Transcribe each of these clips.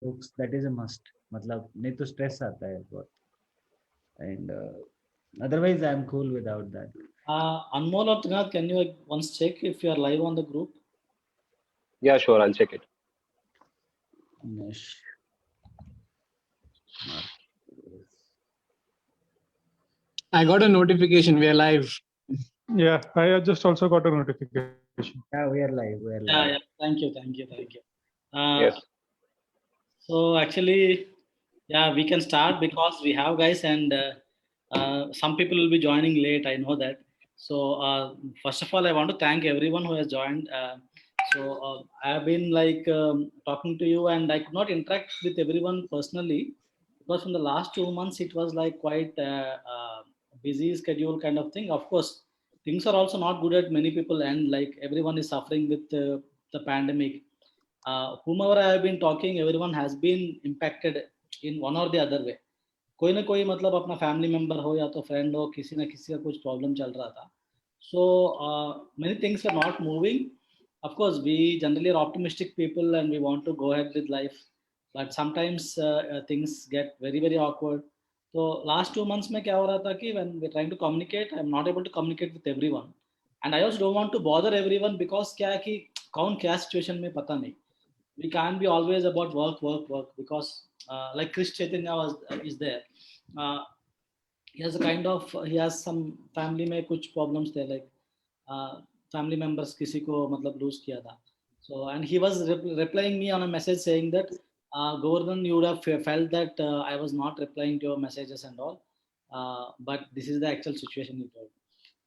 books, that is a must. मतलब नहीं तो stress आता है बहुत. And otherwise I'm cool without that. Anmol or Trinath, can you once check if you are live on the group? Yeah, sure, I'll check it. Nish. I got a notification. We are live. Yeah, I just also got a notification. Yeah, we are live. We are live. Yeah. Thank you. Yes. So actually, yeah, we can start because we have guys and some people will be joining late. I know that. So first of all, I want to thank everyone who has joined. I have been like talking to you, and I could not interact with everyone personally because from the last 2 months it was like quite busy schedule kind of thing. Of course, things are also not good at many people, and like everyone is suffering with the pandemic. Whomever I have been talking, everyone has been impacted in one or the other way. कोई ना कोई मतलब अपना family member हो या तो friend हो, किसी ना किसी का कुछ प्रॉब्लम चल रहा था. So many things are not moving. Of course, we generally are optimistic people and we want to go ahead with life, but sometimes things get very very awkward. So last 2 months में क्या हो रहा था कि when we're trying to communicate, I'm not able to communicate with everyone, and I also don't want to bother everyone because क्या है कि कौन क्या situation में पता नहीं. We can't be always about work because like Chris Chaitanya is there. He has some family में कुछ problems there, like family members किसी को मतलब lose किया था. So and he was replying me on a message saying that Govardhan, you would have felt that I was not replying to your messages and all, but this is the actual situation, he told.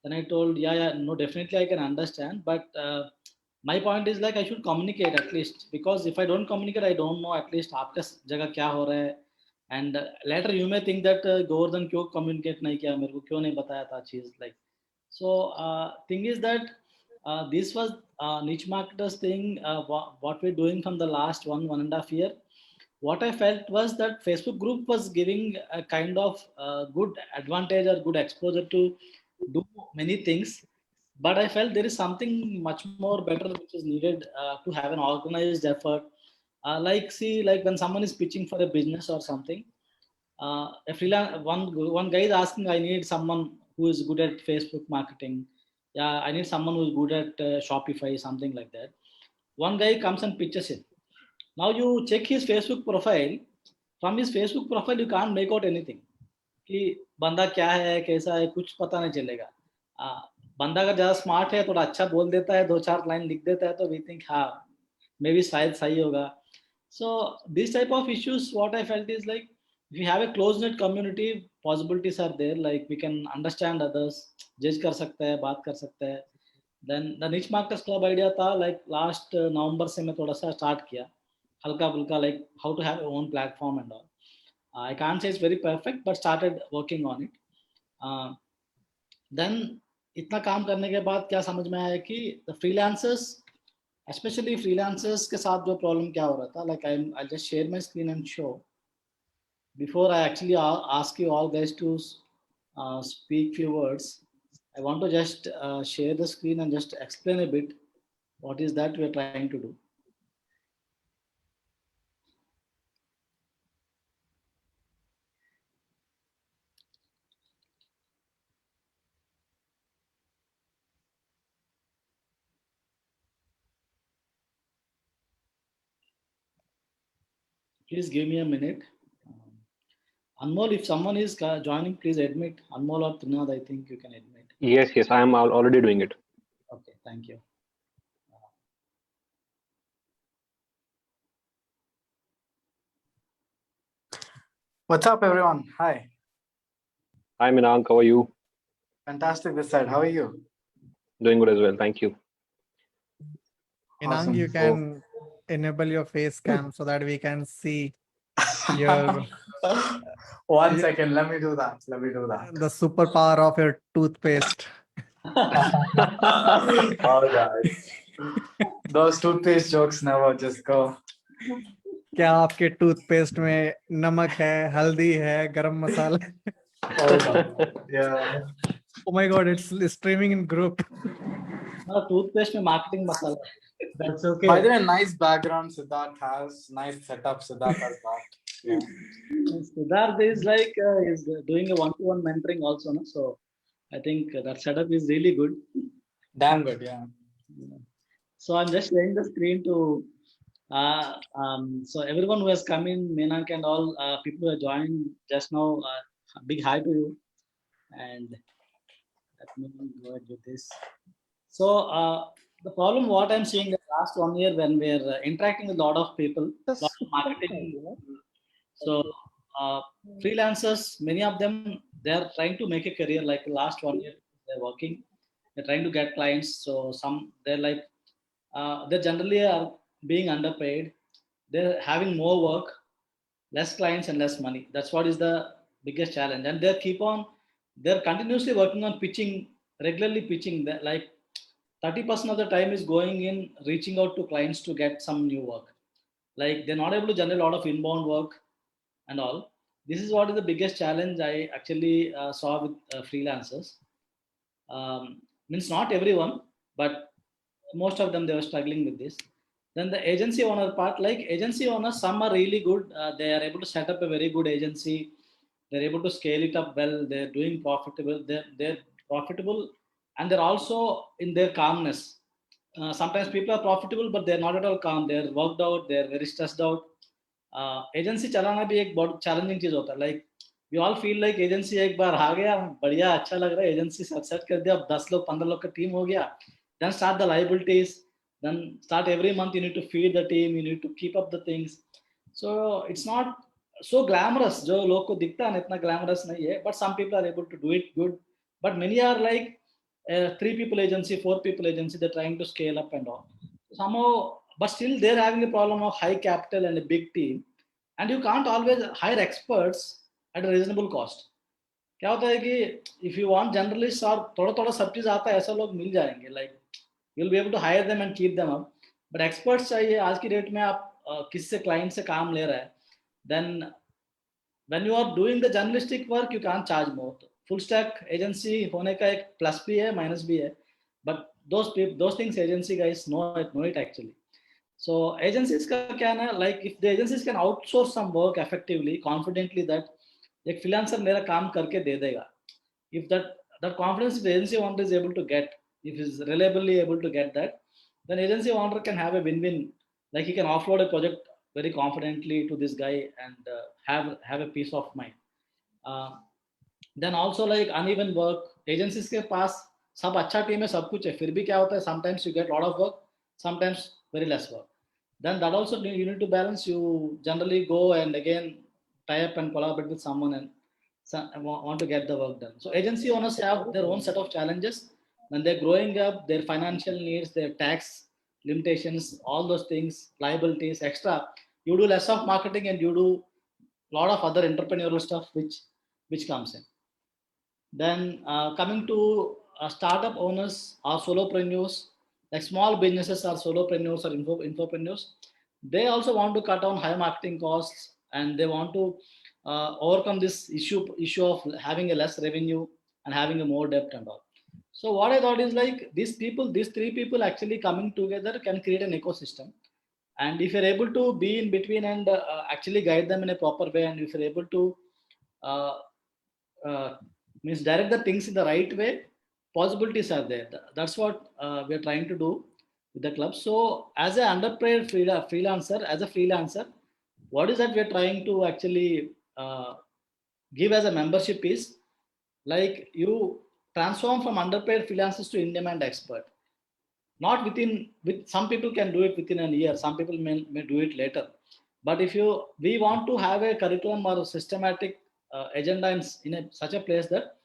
Then I told, yeah, no, definitely I can understand, but my point is like I should communicate at least, because if I don't communicate, I don't know at least आपके जगह क्या हो रहा है. And later you may think that Govardhan क्यों communicate नहीं किया, मेरे को क्यों नहीं बताया था चीज, like. So thing is that this was niche marketers thing. What we're doing from the last 1.5 year. What I felt was that Facebook group was giving a kind of good advantage or good exposure to do many things, but I felt there is something much more better which is needed to have an organized effort. Like when someone is pitching for a business or something, a freelance one guy is asking, I need someone who is good at Facebook marketing. Yeah, I need someone who is good at Shopify, something like that. One guy comes and pitches it. Now you check his Facebook profile. From his Facebook profile, you can't make out anything. कि बंदा क्या है कैसा है कुछ पता नहीं चलेगा. बंदा अगर ज़्यादा स्मार्ट है थोड़ा अच्छा बोल देता है, 2-4 लाइन लिख देता है तो we think हाँ मे भी शायद सही होगा. So this type of issues, what I felt is like if we have a close knit community, possibilities are there. Like we can understand others, judge कर सकते हैं, बात कर सकते हैं. Then the niche marketers club idea था like last November से मैं थोड़ा सा start किया हल्का फुल्का, like how to have your own platform and all. I can't say it's very perfect, but started working on it. Then इतना काम करने के बाद क्या समझ में आया कि the freelancers, especially freelancers के साथ जो problem क्या हो रहा था, like I'll just share my screen and show. Before I actually ask you all guys to speak few words, I want to just share the screen and just explain a bit what is that we are trying to do. Please give me a minute. Anmol, if someone is joining, please admit. Anmol or Trinath, I think you can admit. Yes, I am already doing it. Okay, thank you. What's up, everyone? Hi. Hi, Minank. How are you? Fantastic this side. How are you? Doing good as well. Thank you. Inang, Awesome. you can enable your face cam so that we can see your 1 second. Let me do that. the superpower of your toothpaste. Oh, guys. Those toothpaste jokes never just go. क्या आपके toothpaste में नमक है, हल्दी है, गरम मसाला है? Oh, God. Yeah. Oh my God, it's streaming in group. No, toothpaste में marketing masala. That's okay. By the way, nice background Siddharth has. Nice setup Siddharth has got. Yeah. Siddharth is like is doing a one-to-one mentoring also, no? So I think that setup is really good. Damn good, yeah. So I'm just sharing the screen to so everyone who has come in, Menak and all people who have joined just now, big hi to you. And let me go ahead with this. So the problem what I'm seeing the last 1 year when we're interacting with a lot of people, lot of marketing. So freelancers, many of them, they're trying to make a career like last 1 year they're working, they're trying to get clients. So some they're like they generally are being underpaid. They're having more work, less clients and less money. That's what is the biggest challenge. And they're continuously working on pitching, regularly pitching. That like 30% of the time is going in reaching out to clients to get some new work. Like they're not able to generate a lot of inbound work and all. This is what is the biggest challenge I actually saw with freelancers. Means not everyone, but most of them they were struggling with this. Then the agency owner part, like agency owners, some are really good. They are able to set up a very good agency. They're able to scale it up well. They're doing profitable. They're profitable, and they're also in their calmness. Sometimes people are profitable, but they're not at all calm. They're worked out. They're very stressed out. Agency चलाना भी एक बहुत challenging चीज होता है like we all feel like agency एक बार आ गया बढ़िया अच्छा लग रहा है एजेंसी सेट कर दिया अब 10 लोग 15 लोग का टीम हो गया then start the liabilities then start every month you need to feed the team you need to keep up the things so it's not so glamorous जो लोग को दिखता है इतना glamorous नहीं है but some people are able to do it good but many are like 3 people agency 4 people agency they're trying to scale up and all somehow but still they're having a problem of high capital and a big team and you can't always hire experts at a reasonable cost क्या होता है कि if you want generalists और थोड़ा थोड़ा सब चीज आता है ऐसा लोग मिल जाएंगे like you'll be able to hire them and keep them up but experts चाहिए आज की डेट में आप किसी से client से काम ले रहा है then when you are doing the journalistic work you can't charge more full stack agency होने का एक plus भी है minus भी है but those things agency guys know it actually so agencies का क्या है ना like if the agencies can outsource some work effectively confidently that एक freelancer मेरा काम करके दे देगा if that confidence the agency owner is able to get if is reliably able to get that then agency owner can have a win-win like he can offload a project very confidently to this guy and have a peace of mind then also like uneven work agencies के पास सब अच्छा team है सब कुछ है फिर भी क्या होता है sometimes you get lot of work sometimes very less work then that also you need to balance you generally go and again tie up and collaborate with someone and want to get the work done so agency owners have their own set of challenges when they're growing up their financial needs their tax limitations all those things liabilities extra you do less of marketing and you do a lot of other entrepreneurial stuff which comes in then coming to startup owners or solopreneurs like small businesses or solopreneurs or infopreneurs they also want to cut down high marketing costs and they want to overcome this issue of having a less revenue and having a more debt and all so what I thought is like these 3 people actually coming together can create an ecosystem and if you're able to be in between and actually guide them in a proper way and if you're able to uh, means direct the things in the right way possibilities are there that's what we're trying to do with the club so as an underpaid freelancer as a freelancer what is that we're trying to actually give as a membership is like you transform from underpaid freelancers to in-demand expert not with some people can do it within a year some people may do it later but if we want to have a curriculum or a systematic agenda in such a place that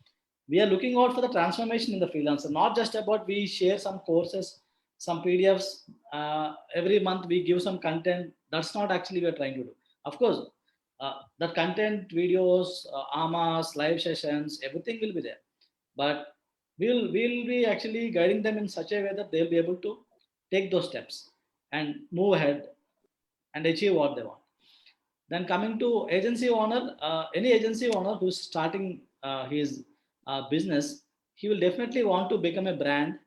we are looking out for the transformation in the freelancer not just about we share some courses some pdfs every month we give some content that's not actually we're trying to do of course the content videos amas live sessions everything will be there but we'll be actually guiding them in such a way that they'll be able to take those steps and move ahead and achieve what they want then coming to agency owner any agency owner who's starting his business he will definitely want to become a brand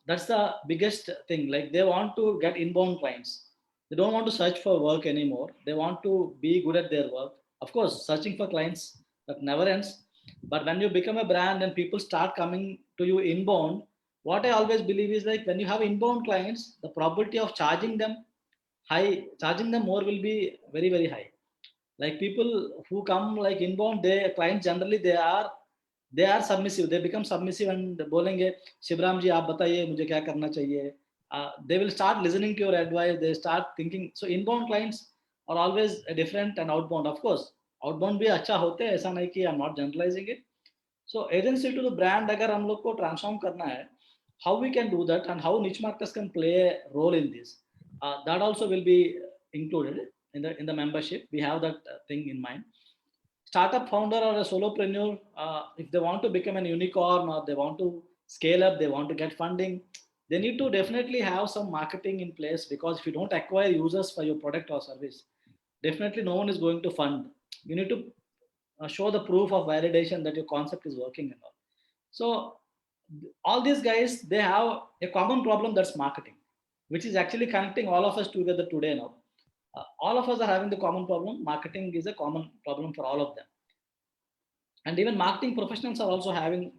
that's the biggest thing. Like they want to get inbound clients. They don't want to search for work anymore. They want to be good at their work. Of course, searching for clients that never ends. But when you become a brand and people start coming to you inbound, what I always believe is like when you have inbound clients, the probability of charging them more will be very, very high. Like people who come like inbound, they clients generally they are submissive. They become submissive and बोलेंगे शिवराम जी आप बताइए मुझे क्या करना चाहिए. They will start listening to your advice. They start thinking. So inbound clients are always different and outbound. Of course, outbound भी अच्छा होते हैं, ऐसा नहीं कि I'm not generalizing it. So agency to the brand अगर हम लोग को transform करना है, how we can do that and how niche marketers can play a role in this. That also will be included in the membership. We have that thing in mind. Startup founder or a solopreneur, if they want to become an unicorn or they want to scale up, they want to get funding, they need to definitely have some marketing in place, because if you don't acquire users for your product or service, definitely no one is going to fund. You need to show the proof of validation that your concept is working and all. So all these guys, they have a common problem, that's marketing, which is actually connecting all of us together today now. All of us are having the common problem. Marketing is a common problem for all of them. And even marketing professionals are also having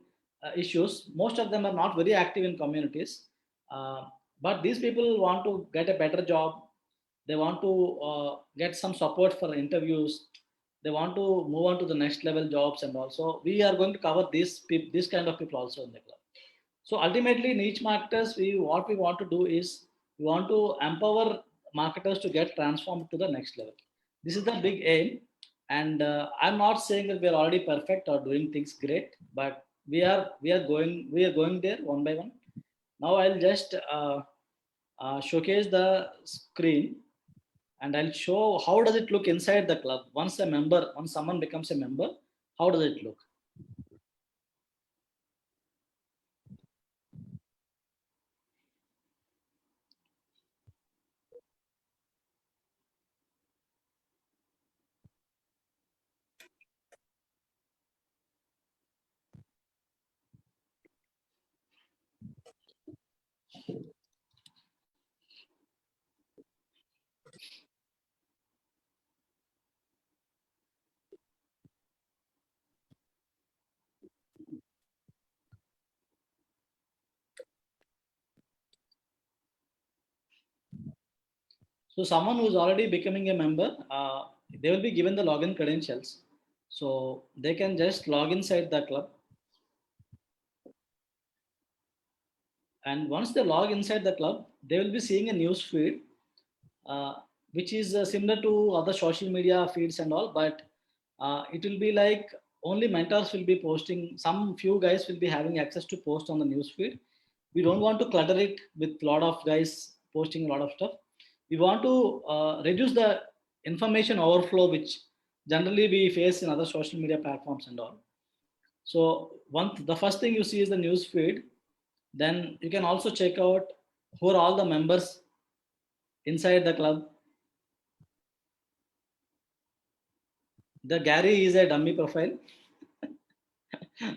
issues. Most of them are not very active in communities. But these people want to get a better job. They want to get some support for interviews. They want to move on to the next level jobs. And also we are going to cover this kind of people also in the club. So ultimately, niche marketers, what we want to do is we want to empower marketers to get transformed to the next level. This is the big aim. And I'm not saying that we are already perfect or doing things great, but we are going there one by one. Now I'll just showcase the screen, and I'll show how does it look inside the club once someone becomes a member. How does it look? So someone who is already becoming a member, they will be given the login credentials. So they can just log inside the club. And once they log inside the club, they will be seeing a news feed, which is similar to other social media feeds and all, but it will be like only mentors will be posting. Some few guys will be having access to post on the news feed. We don't want to clutter it with a lot of guys posting a lot of stuff. We want to reduce the information overflow, which generally we face in other social media platforms and all. So the first thing you see is the news feed. Then you can also check out who are all the members inside the club. The Gary is a dummy profile.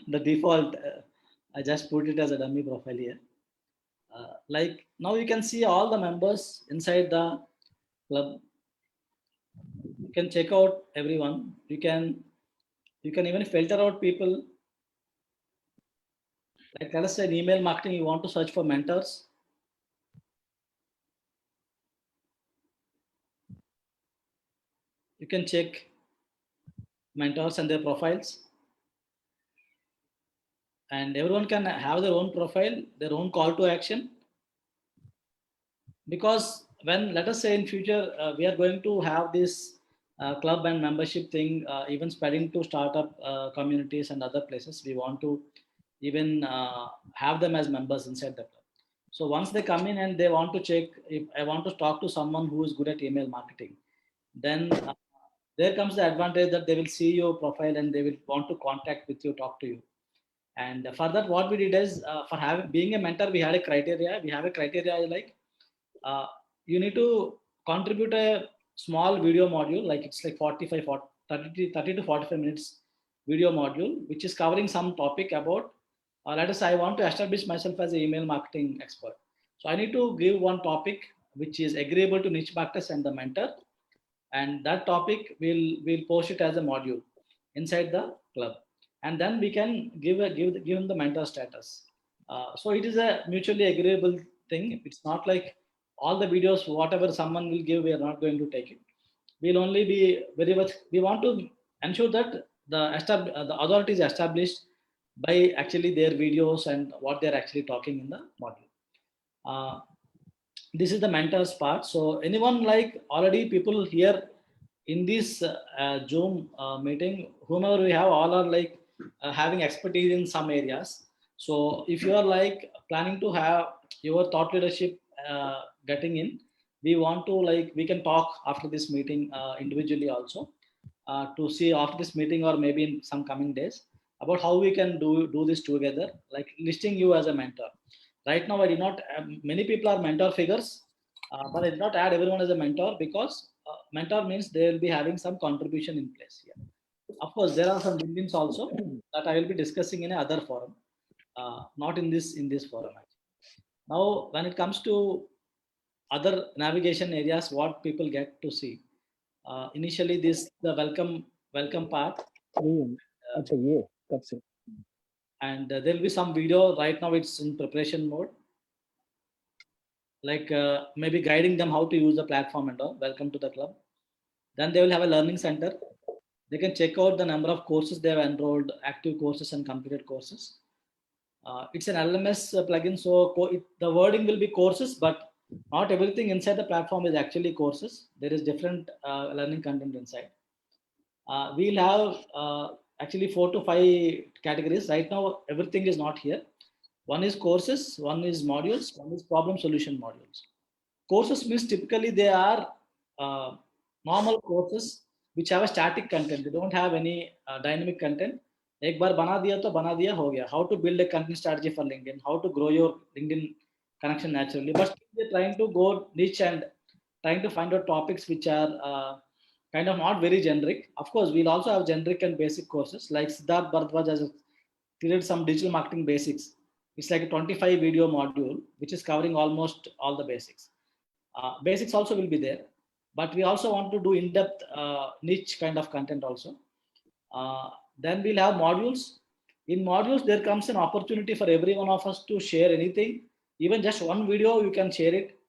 The default, I just put it as a dummy profile here. Like now you can see all the members inside the club. You can check out everyone. You can even filter out people. Like let us say in email marketing, you want to search for mentors. You can check mentors and their profiles. And everyone can have their own profile, their own call to action. Because when, let us say in future, we are going to have this club and membership thing, even spreading to startup communities and other places, we want to even have them as members inside the club. So once they come in and they want to check, if I want to talk to someone who is good at email marketing, then there comes the advantage that they will see your profile and they will want to contact with you, talk to you. And for that, what we did is for being a mentor, we had a criteria. We have a criteria like you need to contribute a small video module, like it's like 30 to 45 minutes video module, which is covering some topic about let us say I want to establish myself as an email marketing expert. So I need to give one topic which is agreeable to niche marketers and the mentor, and that topic will post it as a module inside the club, and then we can give him the mentor status. So it is a mutually agreeable thing. It's not like all the videos whatever someone will give we are not going to take it. We'll only be very much, we want to ensure that the authority is established by actually their videos and what they're actually talking in the module. This is the mentors part. So anyone like already people here in this Zoom meeting, whomever we have, all are like having expertise in some areas. So if you are like planning to have your thought leadership getting in, we want to like, we can talk after this meeting individually also to see after this meeting or maybe in some coming days about how we can do this together, like listing you as a mentor. Right now, I did not, many people are mentor figures, but I did not add everyone as a mentor because mentor means they will be having some contribution in place here. Of course, there are some win-wins also that I will be discussing in another forum, not in this forum. Now, when it comes to other navigation areas, what people get to see, initially this the welcome part, and there will be some video. Right now, it's in preparation mode, like maybe guiding them how to use the platform and all. Welcome to the club. Then they will have a learning center. They can check out the number of courses they have enrolled, active courses and completed courses. It's an LMS plugin, so the wording will be courses, but not everything inside the platform is actually courses. There is different learning content inside. We'll have actually 4 to 5 categories. Right now, everything is not here. One is courses, one is modules, one is problem solution modules. Courses means typically they are normal courses which have a static content. They don't have any dynamic content. एक बार बना दिया तो बना दिया हो गया. How to build a content strategy for LinkedIn, how to grow your LinkedIn connection naturally. But they're trying to go niche and trying to find out topics which are kind of not very generic. Of course, we'll also have generic and basic courses like Siddharth Bharadwaj has created some digital marketing basics. It's like a 25 video module which is covering almost all the basics. Basics also will be there, but we also want to do in-depth niche kind of content also. Then we'll have modules. In modules, there comes an opportunity for every one of us to share anything, even just one video, you can share it.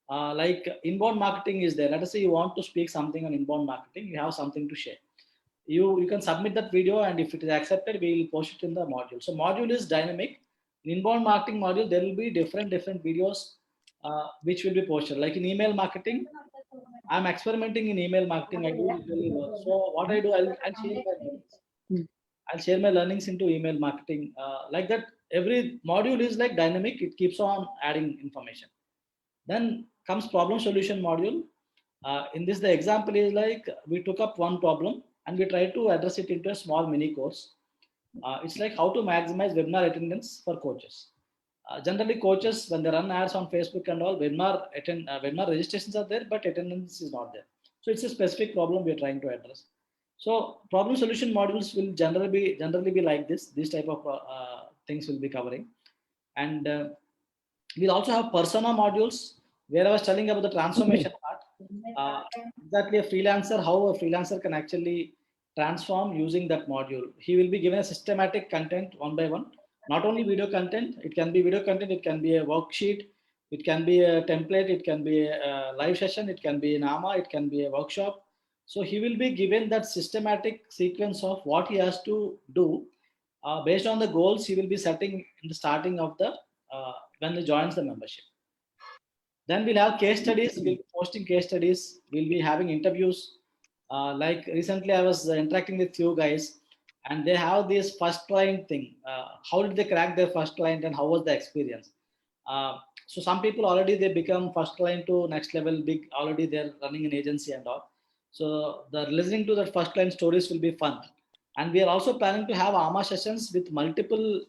Like inbound marketing is there. Let us say you want to speak something on inbound marketing, you have something to share. You can submit that video, and if it is accepted, we will post it in the module. So module is dynamic. In inbound marketing module, there will be different videos which will be posted. Like in email marketing, I'm experimenting in email marketing. I do it really well. So what I do, I'll share my learnings. I'll share my learnings into email marketing. Like that, every module is like dynamic. It keeps on adding information. Then comes problem solution module. In this, the example is like we took up one problem and we try to address it into a small mini course. It's like how to maximize webinar attendance for coaches. Generally, coaches, when they run ads on Facebook and all, webinar registrations are there, but attendance is not there. So it's a specific problem we are trying to address. So problem solution modules will generally be like this. This type of things will be covering. And we'll also have persona modules where I was telling about the transformation part. Exactly a freelancer, how a freelancer can actually transform using that module. He will be given a systematic content one by one. Not only video content, it can be video content, it can be a worksheet, it can be a template, it can be a live session, it can be an AMA, it can be a workshop. So he will be given that systematic sequence of what he has to do based on the goals he will be setting in the starting of the when he joins the membership. Then we'll have case studies. We'll be posting case studies. We'll be having interviews. Like recently, I was interacting with few guys, and they have this first client thing. How did they crack their first client, and how was the experience? So some people already they become first client to next level big. Already they're running an agency and all. So the listening to that first client stories will be fun. And we are also planning to have AMA sessions with multiple,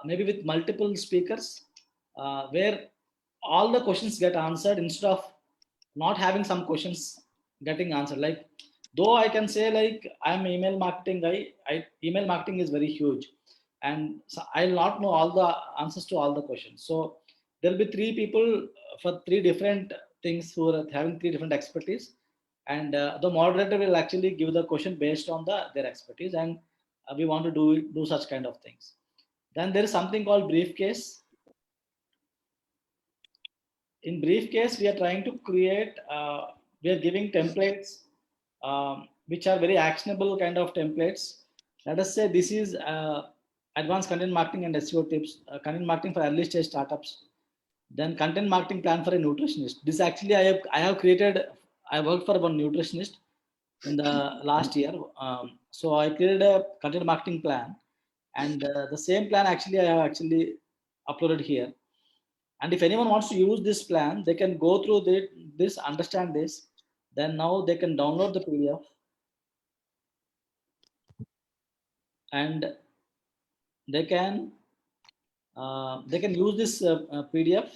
maybe with multiple speakers, where all the questions get answered instead of not having some questions getting answered. Like, though I can say like I'm email marketing guy, email marketing is very huge. and so I'll not know all the answers to all the questions. So there'll be three people for three different things who are having three different expertise, and the moderator will actually give the question based on their expertise, and we want to do such kind of things. Then there is something called briefcase. In briefcase, we are trying to create, we are giving templates which are very actionable kind of templates. Let us say this is advanced content marketing and SEO tips, content marketing for early stage startups, then content marketing plan for a nutritionist. This actually I have created, I worked for one nutritionist in the last year. So I created a content marketing plan, and the same plan actually I have actually uploaded here. And if anyone wants to use this plan, they can go through this, understand this. Then now they can download the PDF, and they can use this PDF,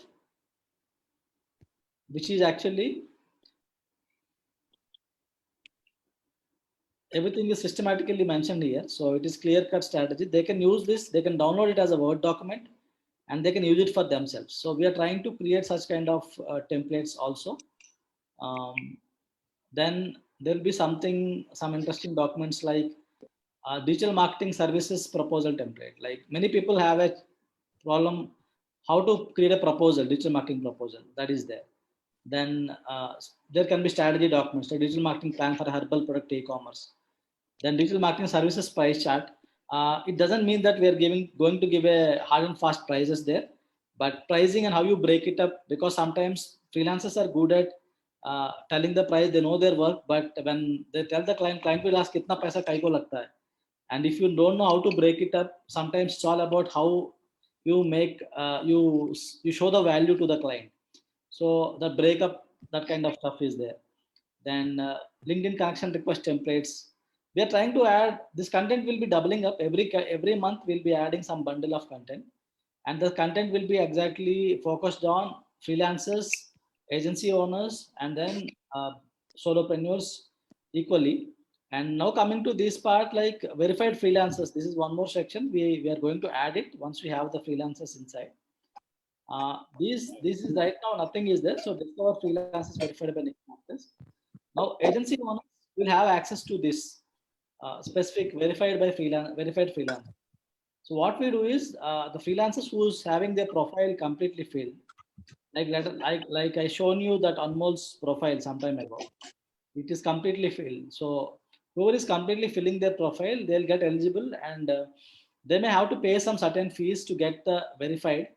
which is actually everything is systematically mentioned here. So it is clear cut strategy. They can use this. They can download it as a Word document, and they can use it for themselves. So we are trying to create such kind of templates also. Then there will be some interesting documents like digital marketing services proposal template. Like many people have a problem how to create a proposal, digital marketing proposal, that is there. Then there can be strategy documents, like digital marketing plan for herbal product e-commerce. Then digital marketing services price chart. It doesn't mean that we are going to give a hard and fast prices there, but pricing and how you break it up, because sometimes freelancers are good at telling the price, they know their work, but when they tell the client will ask kitna paisa kai ko lagta hai. And if you don't know how to break it up, sometimes it's all about how you make you show the value to the client. So the breakup, that kind of stuff is there. Then LinkedIn connection request templates. We are trying to add this content, will be doubling up every month. We'll be adding some bundle of content, and the content will be exactly focused on freelancers, agency owners, and then solopreneurs equally. And now coming to this part, like verified freelancers, this is one more section. We are going to add it once we have the freelancers inside. This is right now nothing is there. So discover freelancers verified by Nickmarkers. Now agency owners will have access to this specific verified freelance. So what we do is the freelancers who's having their profile completely filled, like I shown you that Anmol's profile some time ago, it is completely filled. So whoever is completely filling their profile, they'll get eligible, and they may have to pay some certain fees to get the verified.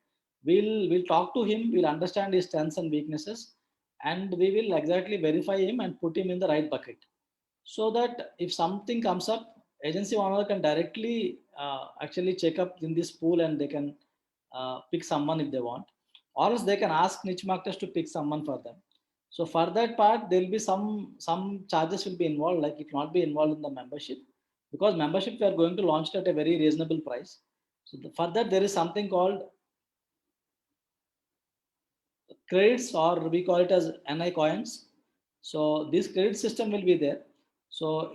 We'll talk to him, we'll understand his strengths and weaknesses, and we will exactly verify him and put him in the right bucket, so that if something comes up, agency owner can directly actually check up in this pool, and they can pick someone if they want, or else they can ask niche marketers to pick someone for them. So for that part, there will be some charges will be involved, like it will not be involved in the membership, because membership we are going to launch it at a very reasonable price. So for that, there is something called credits, or we call it as NI coins. So this credit system will be there. So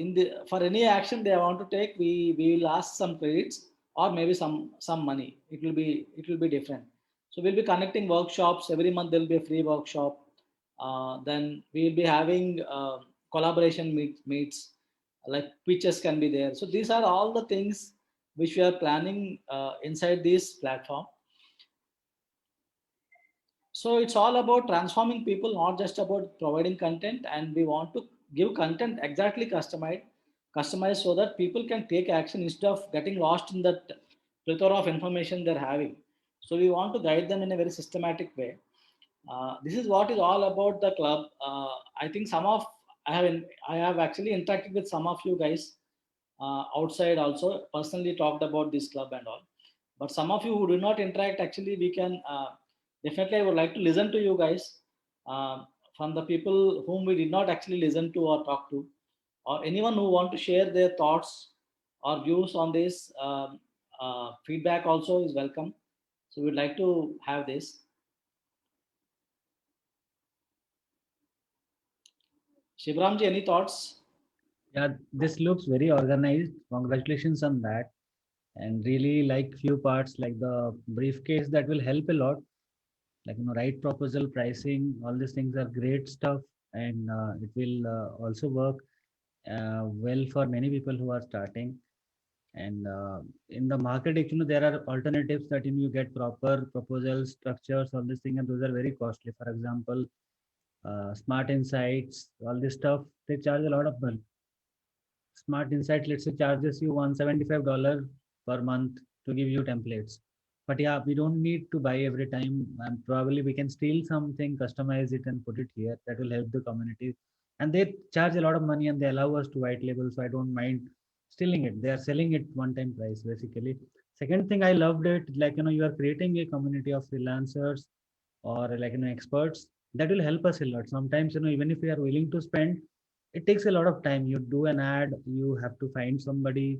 for any action they want to take, we will ask some credits, or maybe some money. It will be different. So we'll be connecting workshops every month. There will be a free workshop. Then we'll be having collaboration meets, like pitches can be there. So these are all the things which we are planning inside this platform. So it's all about transforming people, not just about providing content. And we want to give content exactly customized so that people can take action instead of getting lost in that plethora of information they're having. So we want to guide them in a very systematic way. This is what is all about the club. I think I have actually interacted with some of you guys outside also, personally talked about this club and all. But some of you who do not interact, actually we can definitely, I would like to listen to you guys from the people whom we did not actually listen to or talk to, or anyone who want to share their thoughts or views on this. Feedback also is welcome. So we'd like to have this. Shivramji, any thoughts? Yeah, this looks very organized. Congratulations on that. and really like few parts like the briefcase that will help a lot. Like, right proposal, pricing, all these things are great stuff, and it will also work well for many people who are starting. And in the market, actually, there are alternatives that you get proper proposals, structures, all these things, and those are very costly. For example, Smart Insights, all this stuff, they charge a lot of money. Smart Insight, let's say, charges you $175 per month to give you templates. But yeah, we don't need to buy every time. And probably we can steal something, customize it, and put it here. That will help the community. And they charge a lot of money and they allow us to white label. So I don't mind stealing it. They are selling it one time price, basically. Second thing I loved it, like, you are creating a community of freelancers or like, experts that will help us a lot. Sometimes, even if we are willing to spend, it takes a lot of time. You do an ad, you have to find somebody,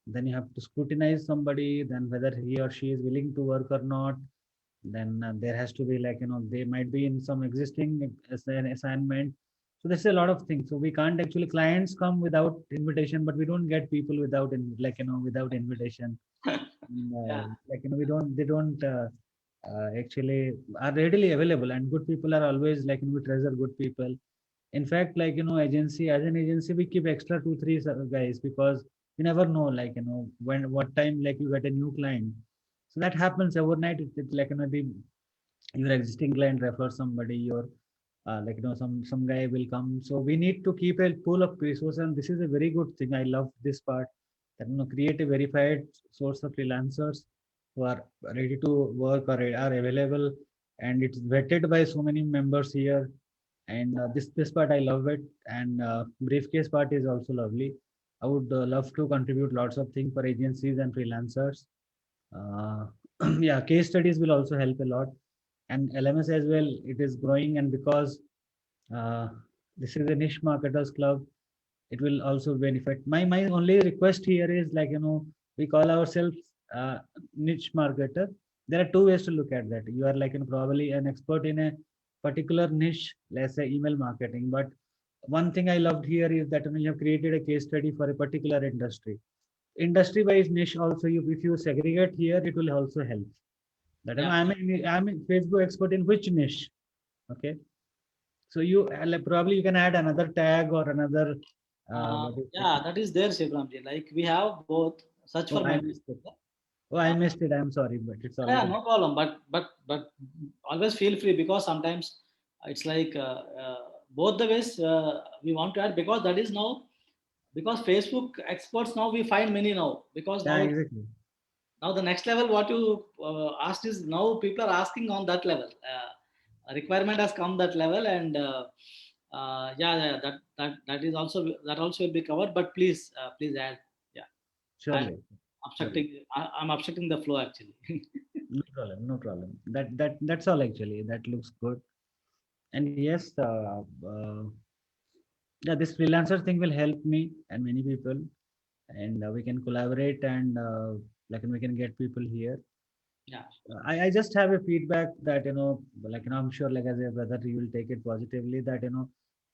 then you have to scrutinize somebody, then whether he or she is willing to work or not. Then there has to be like, they might be in some existing assignment. So there's a lot of things. So we can't actually, clients come without invitation, but we don't get people without without invitation. Yeah. Like, they don't actually are readily available, and good people are always like, we treasure good people. In fact, like, agency, as an agency, we keep extra 2 3 guys, because you never know, like, when what time like you get a new client. So that happens overnight. It's like, your existing client refers somebody, or like, some guy will come. So we need to keep a pool of resources, and this is a very good thing. I love this part, that, create a verified source of freelancers who are ready to work or are available, and it's vetted by so many members here. And this part I love it. And briefcase part is also lovely. I would love to contribute lots of things for agencies and freelancers. uh, yeah, case studies will also help a lot. And LMS as well, it is growing, and because uh, this is a niche marketers club, it will also benefit. My only request here is, like, we call ourselves niche marketer. There are two ways to look at that. You are like, probably an expert in a particular niche, let's say email marketing. But one thing I loved here is that, you have created a case study for a particular industry. Industry wise niche also, if you segregate here, it will also help. That, Yeah. I'm a Facebook expert in which niche. Okay. So you probably you can add another tag or another. What is Yeah, it? that is there, Shivramji. Like we have both search Oh, for I members. missed it. Oh, I missed it. I'm sorry, but it's Yeah, already. no problem. But always feel free, because sometimes it's like both the ways we want to add, because that is now, because Facebook experts now we find many now, because Yeah, now exactly. now the next level what you asked is now people are asking on that level. A requirement has come that level, and yeah, that is also, that also will be covered. But please please add. Yeah, I'm Surely. Surely. I'm obstructing the flow actually. No problem. No problem. That's all actually. That looks good. And yes, yeah, this freelancer thing will help me and many people, and we can collaborate, and like, we can get people here. Yeah. I just have a feedback that, like, I'm sure, like, as a brother, you will take it positively, that,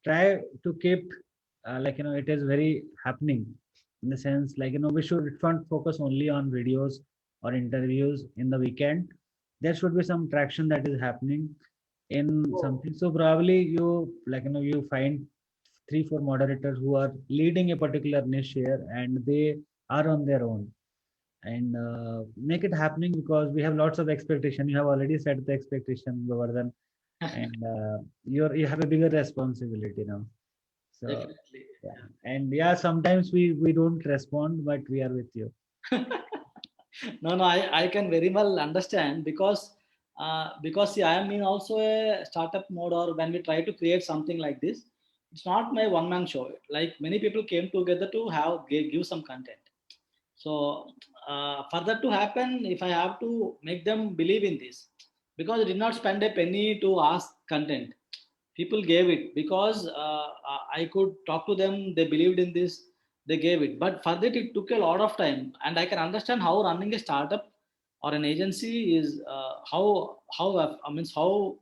try to keep, like, it is very happening, in the sense, like, we shouldn't focus only on videos or interviews in the weekend. There should be some traction that is happening in something. So probably you, like, you find 3 4 moderators who are leading a particular niche here, and they are on their own, and make it happening, because we have lots of expectation. You have already set the expectation, Govardhan, and you have a bigger responsibility now. So Definitely. yeah, and yeah, sometimes we don't respond, but we are with you. No, I can very well understand, because see, I am in also a startup mode, or when we try to create something like this, it's not my one man show. Like many people came together to give some content. So for that to happen, if I have to make them believe in this, because I did not spend a penny to ask content, people gave it because I could talk to them. They believed in this, they gave it. But for that, it took a lot of time, and I can understand how running a startup or an agency is, I mean how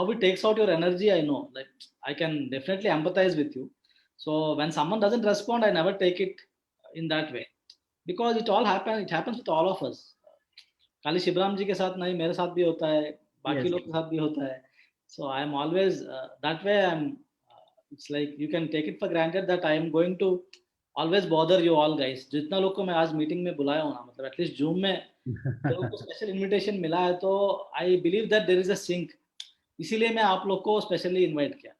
it takes out your energy. I know, like I can definitely empathize with you. So when someone doesn't respond, I never take it in that way. because it happens with all of us. खाली शिवराम जी के साथ नहीं, मेरे साथ भी होता है, बाकी Yes. लोग के साथ भी होता है. So I am always that way. It's like you can take it for granted that I am going to always bother you all guys. जितना लोग को मैं आज मीटिंग में बुलाया हूँ ना, मतलब एटलीस्ट जूम में लोगों को स्पेशल इनविटेशन मिला है, तो I believe that there is a sync, इसीलिए मैं आप लोग को स्पेशली इनवाइट किया.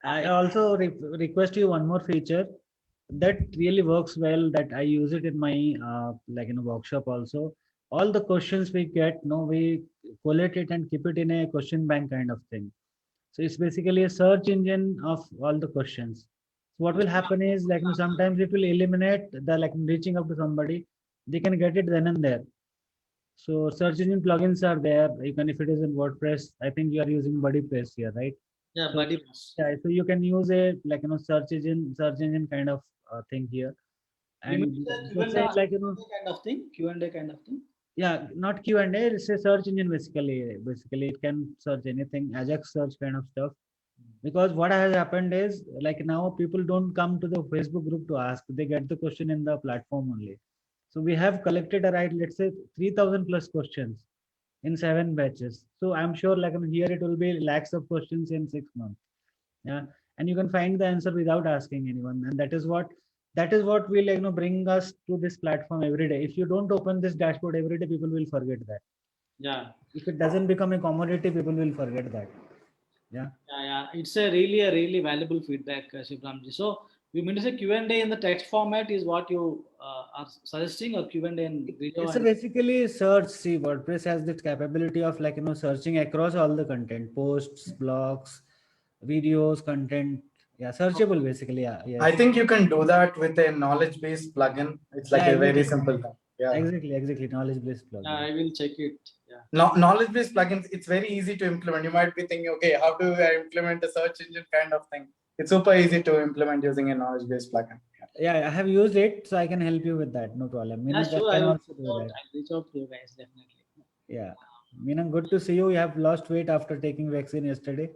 I also request you one more feature that really works well, that I use it in my workshop also. All the questions we get, we collate it and keep it in a question bank kind of thing. So it's basically a search engine of all the questions. So what will happen is sometimes it will eliminate the reaching up to somebody. They can get it then and there. So search engine plugins are there. You can, if it is in WordPress, I think you are using BuddyPress here, right? Yeah, So- buddy. Yeah, so you can use a search engine kind of thing here. You mean And the let's say kind of thing, Q&A kind of thing. yeah, not Q&A, it's a search engine basically. Basically, it can search anything, Ajax search kind of stuff. Because what has happened is, now people don't come to the Facebook group to ask, they get the question in the platform only. So we have collected let's say 3,000 plus questions in 7 batches. So I'm sure here it will be lakhs of questions in 6 months. Yeah, and you can find the answer without asking anyone, and that is what will bring us to this platform every day. If you don't open this dashboard every day, people will forget that. Yeah. If it doesn't become a commodity, people will forget that. Yeah. It's a really valuable feedback, Shivramji. So you mean to say Q&A in the text format is what you are suggesting, or Q&A in video? It's basically search. See, WordPress has this capability of searching across all the content, posts, blogs, videos, content. Yeah, searchable basically. Yeah. Yes. I think you can do that with a knowledge based plugin. It's like Yeah, a very exactly. simple thing. Yeah. Exactly. Knowledge based plugin. I will check it. Yeah. Knowledge based plugins, it's very easy to implement. You might be thinking, okay, how do I implement a search engine kind of thing? It's super easy to implement using a knowledge based plugin. Yeah, I have used it, so I can help you with that. No problem. Yeah, sure. I can will also do that. I'll reach out to you guys definitely. Yeah. Meenam, good to see you. You have lost weight after taking vaccine yesterday.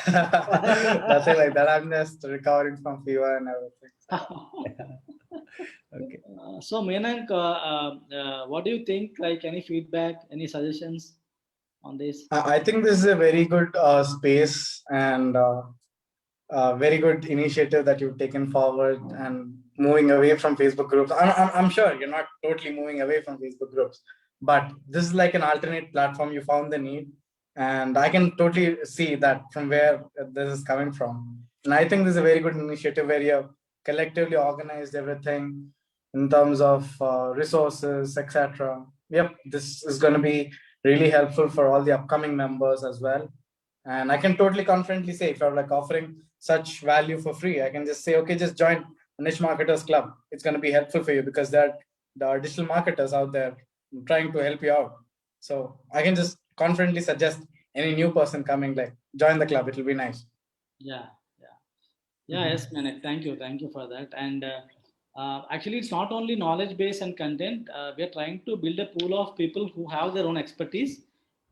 Nothing like that. I'm just recovering from fever and everything. Okay. So Menank, what do you think? Like any feedback, any suggestions on this? I think this is a very good space and very good initiative that you've taken forward and moving away from Facebook groups. I'm sure you're not totally moving away from Facebook groups, but this is like an alternate platform. You found the need, and I can totally see that from where this is coming from. And I think this is a very good initiative where you have collectively organized everything in terms of resources, etc. Yep, this is going to be really helpful for all the upcoming members as well. And I can totally confidently say, if you're offering such value for free, I can just say, okay, just join Niche Marketers Club. It's going to be helpful for you because there are digital marketers out there trying to help you out. So I can just confidently suggest any new person coming, join the club. It will be nice. Yeah. Yes, Menak. Thank you for that. And actually, it's not only knowledge base and content. We are trying to build a pool of people who have their own expertise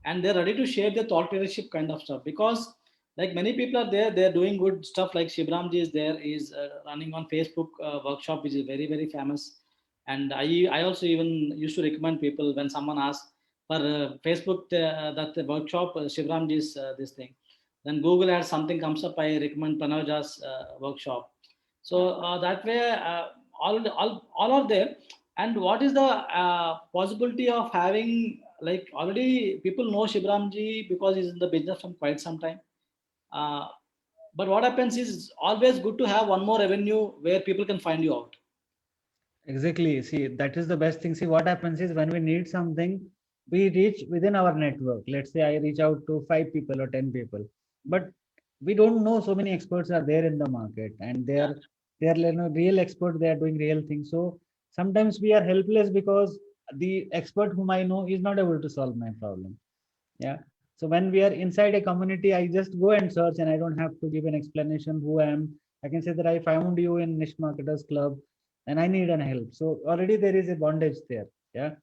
and they're ready to share their thought leadership kind of stuff. Because many people are there, they're doing good stuff. Like Shivramji is there, is running on Facebook workshop, which is very famous. And I also even used to recommend people when someone asks for Facebook that the workshop, Shivramji's this thing. Then Google Ads, something comes up, I recommend Pranavja's workshop. So that way, all are there. And what is the possibility of having, already people know Shivramji because he's in the business from quite some time. But what happens is always good to have one more avenue where people can find you out. Exactly. See, that is the best thing. See, what happens is when we need something, we reach within our network. Let's say I reach out to 5 people or 10 people, but we don't know so many experts are there in the market, and they are real experts. They are doing real things. So sometimes we are helpless because the expert whom I know is not able to solve my problem. Yeah. So when we are inside a community, I just go and search, and I don't have to give an explanation who I am. I can say that I found you in Niche Marketers Club and I need an help. So already there is a bondage there. Yeah.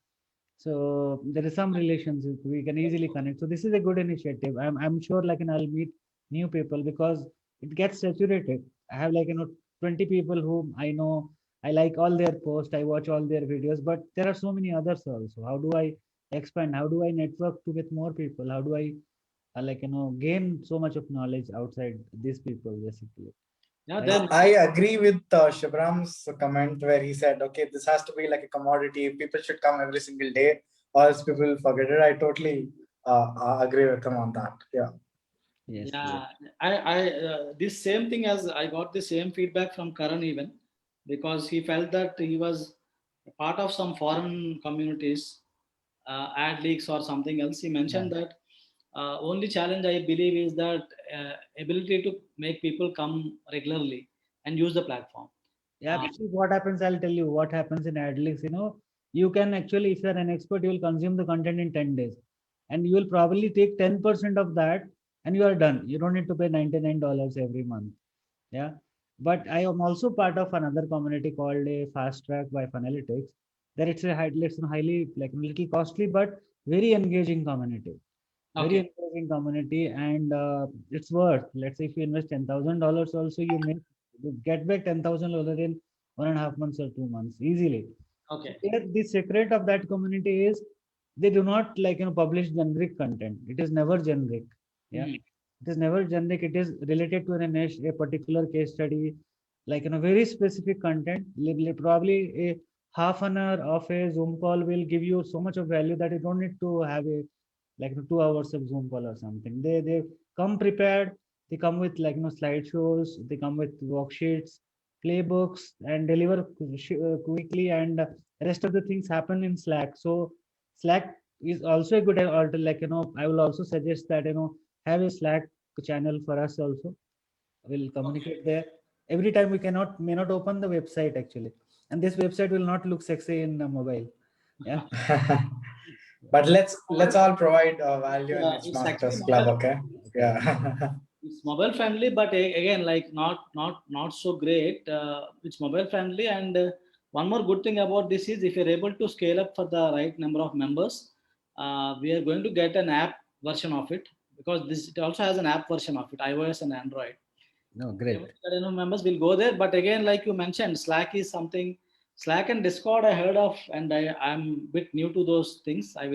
So there is some relationship we can easily connect. So this is a good initiative. I'm sure I'll meet new people because it gets saturated. I have 20 people whom I know I like all their posts, I watch all their videos, but there are so many others also. How do I expand? How do I network to with more people? How do I gain so much of knowledge outside these people basically? Yeah, Right? then I agree with Shibram's comment where he said, okay, this has to be like a commodity. People should come every single day, or else people will forget it. I totally agree with him on that. Yeah. Yes, yes. yeah, this same thing as I got the same feedback from Karan even, because he felt that he was a part of some foreign communities, ad leaks or something else. He mentioned that only challenge I believe is that ability to make people come regularly and use the platform. Yeah, Uh, see what happens, I'll tell you what happens in Adlix. You can actually, if you're an expert, you will consume the content in 10 days. And you will probably take 10% of that and you are done. You don't need to pay $99 every month. Yeah. But I am also part of another community called a Fast Track by Funalytics. That it's a highly like a little costly but very engaging community. Very okay, engaging community, and it's worth. Let's say if you invest $10,000, also you get back $10,000 in 1.5 months or 2 months easily. So okay. there, the secret of that community is they do not publish generic content. It is never generic. Yeah, Hmm. it is never generic. It is related to a niche, a particular case study, very specific content. Probably a half an hour of a Zoom call will give you so much of value that you don't need to have a 2 hours of Zoom call or something. They come prepared. They come with slideshows. They come with worksheets, playbooks, and deliver quickly. And rest of the things happen in Slack. So Slack is also a good alter. I will also suggest that have a Slack channel for us also. We'll communicate there. Every time we may not open the website actually, and this website will not look sexy in mobile. Yeah. But let's all provide value in Niche It's actually Masters Club. mobile. Okay. Okay. Yeah. It's mobile friendly, but again, like not so great. It's mobile friendly, and one more good thing about this is if you're able to scale up for the right number of members, we are going to get an app version of it, because this it also has an app version of it, iOS and Android. No, Able great. to get members will go there, but again, like you mentioned, Slack is something. Slack and Discord I heard of, and I'm a bit new to those things. I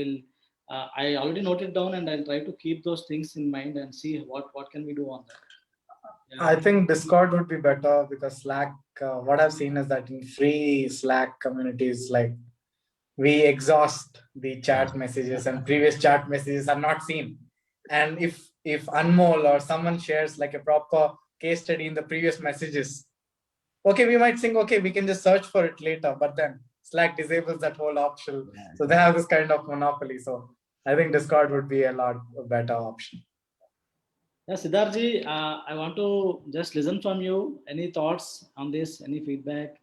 already noted down, and I'll try to keep those things in mind and see what can we do on that. I Yeah. think Discord would be better because Slack, what I've seen is that in free Slack communities, like we exhaust the chat messages and previous chat messages are not seen. And if Anmol or someone shares like a proper case study in the previous messages, okay, we might think, okay, we can just search for it later, but then Slack disables that whole option. Yeah. So they have this kind of monopoly. So I think Discord would be a lot better option. Yeah, Siddharji, I want to just listen from you. Any thoughts on this? Any feedback?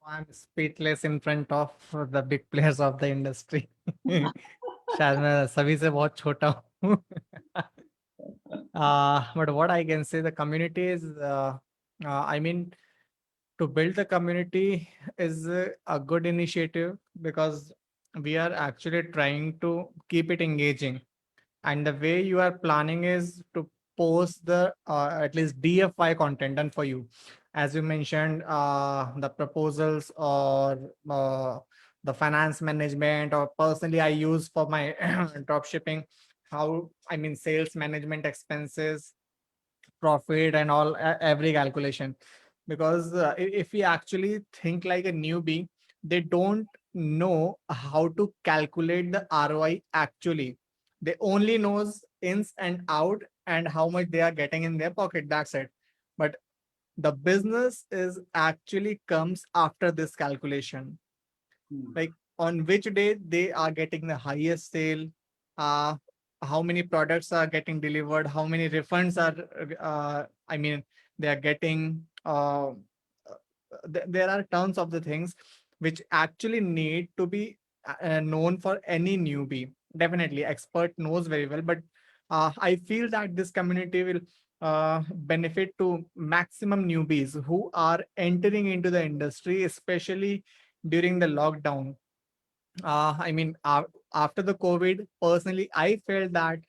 I'm speechless in front of the big players of the industry. शायद मैं सभी से बहुत छोटा हूँ. But what I can say, the community is, I mean, to build the community is a good initiative because we are actually trying to keep it engaging. And the way you are planning is to post the at least DFI content done for you. As you mentioned, the proposals or the finance management, or personally I use for my drop shipping, how, I mean, sales management expenses, profit and all, every calculation. Because if we actually think like a newbie, they don't know how to calculate the ROI actually. They only knows ins and out and how much they are getting in their pocket, that's it. But the business is actually comes after this calculation, like on which day they are getting the highest sale, uh how many products are getting delivered, how many refunds are I mean they are getting, there are tons of the things which actually need to be known for any newbie. Definitely expert knows very well, but I feel that this community will benefit to maximum newbies who are entering into the industry, especially during the lockdown. I mean, after the COVID, personally, I felt that,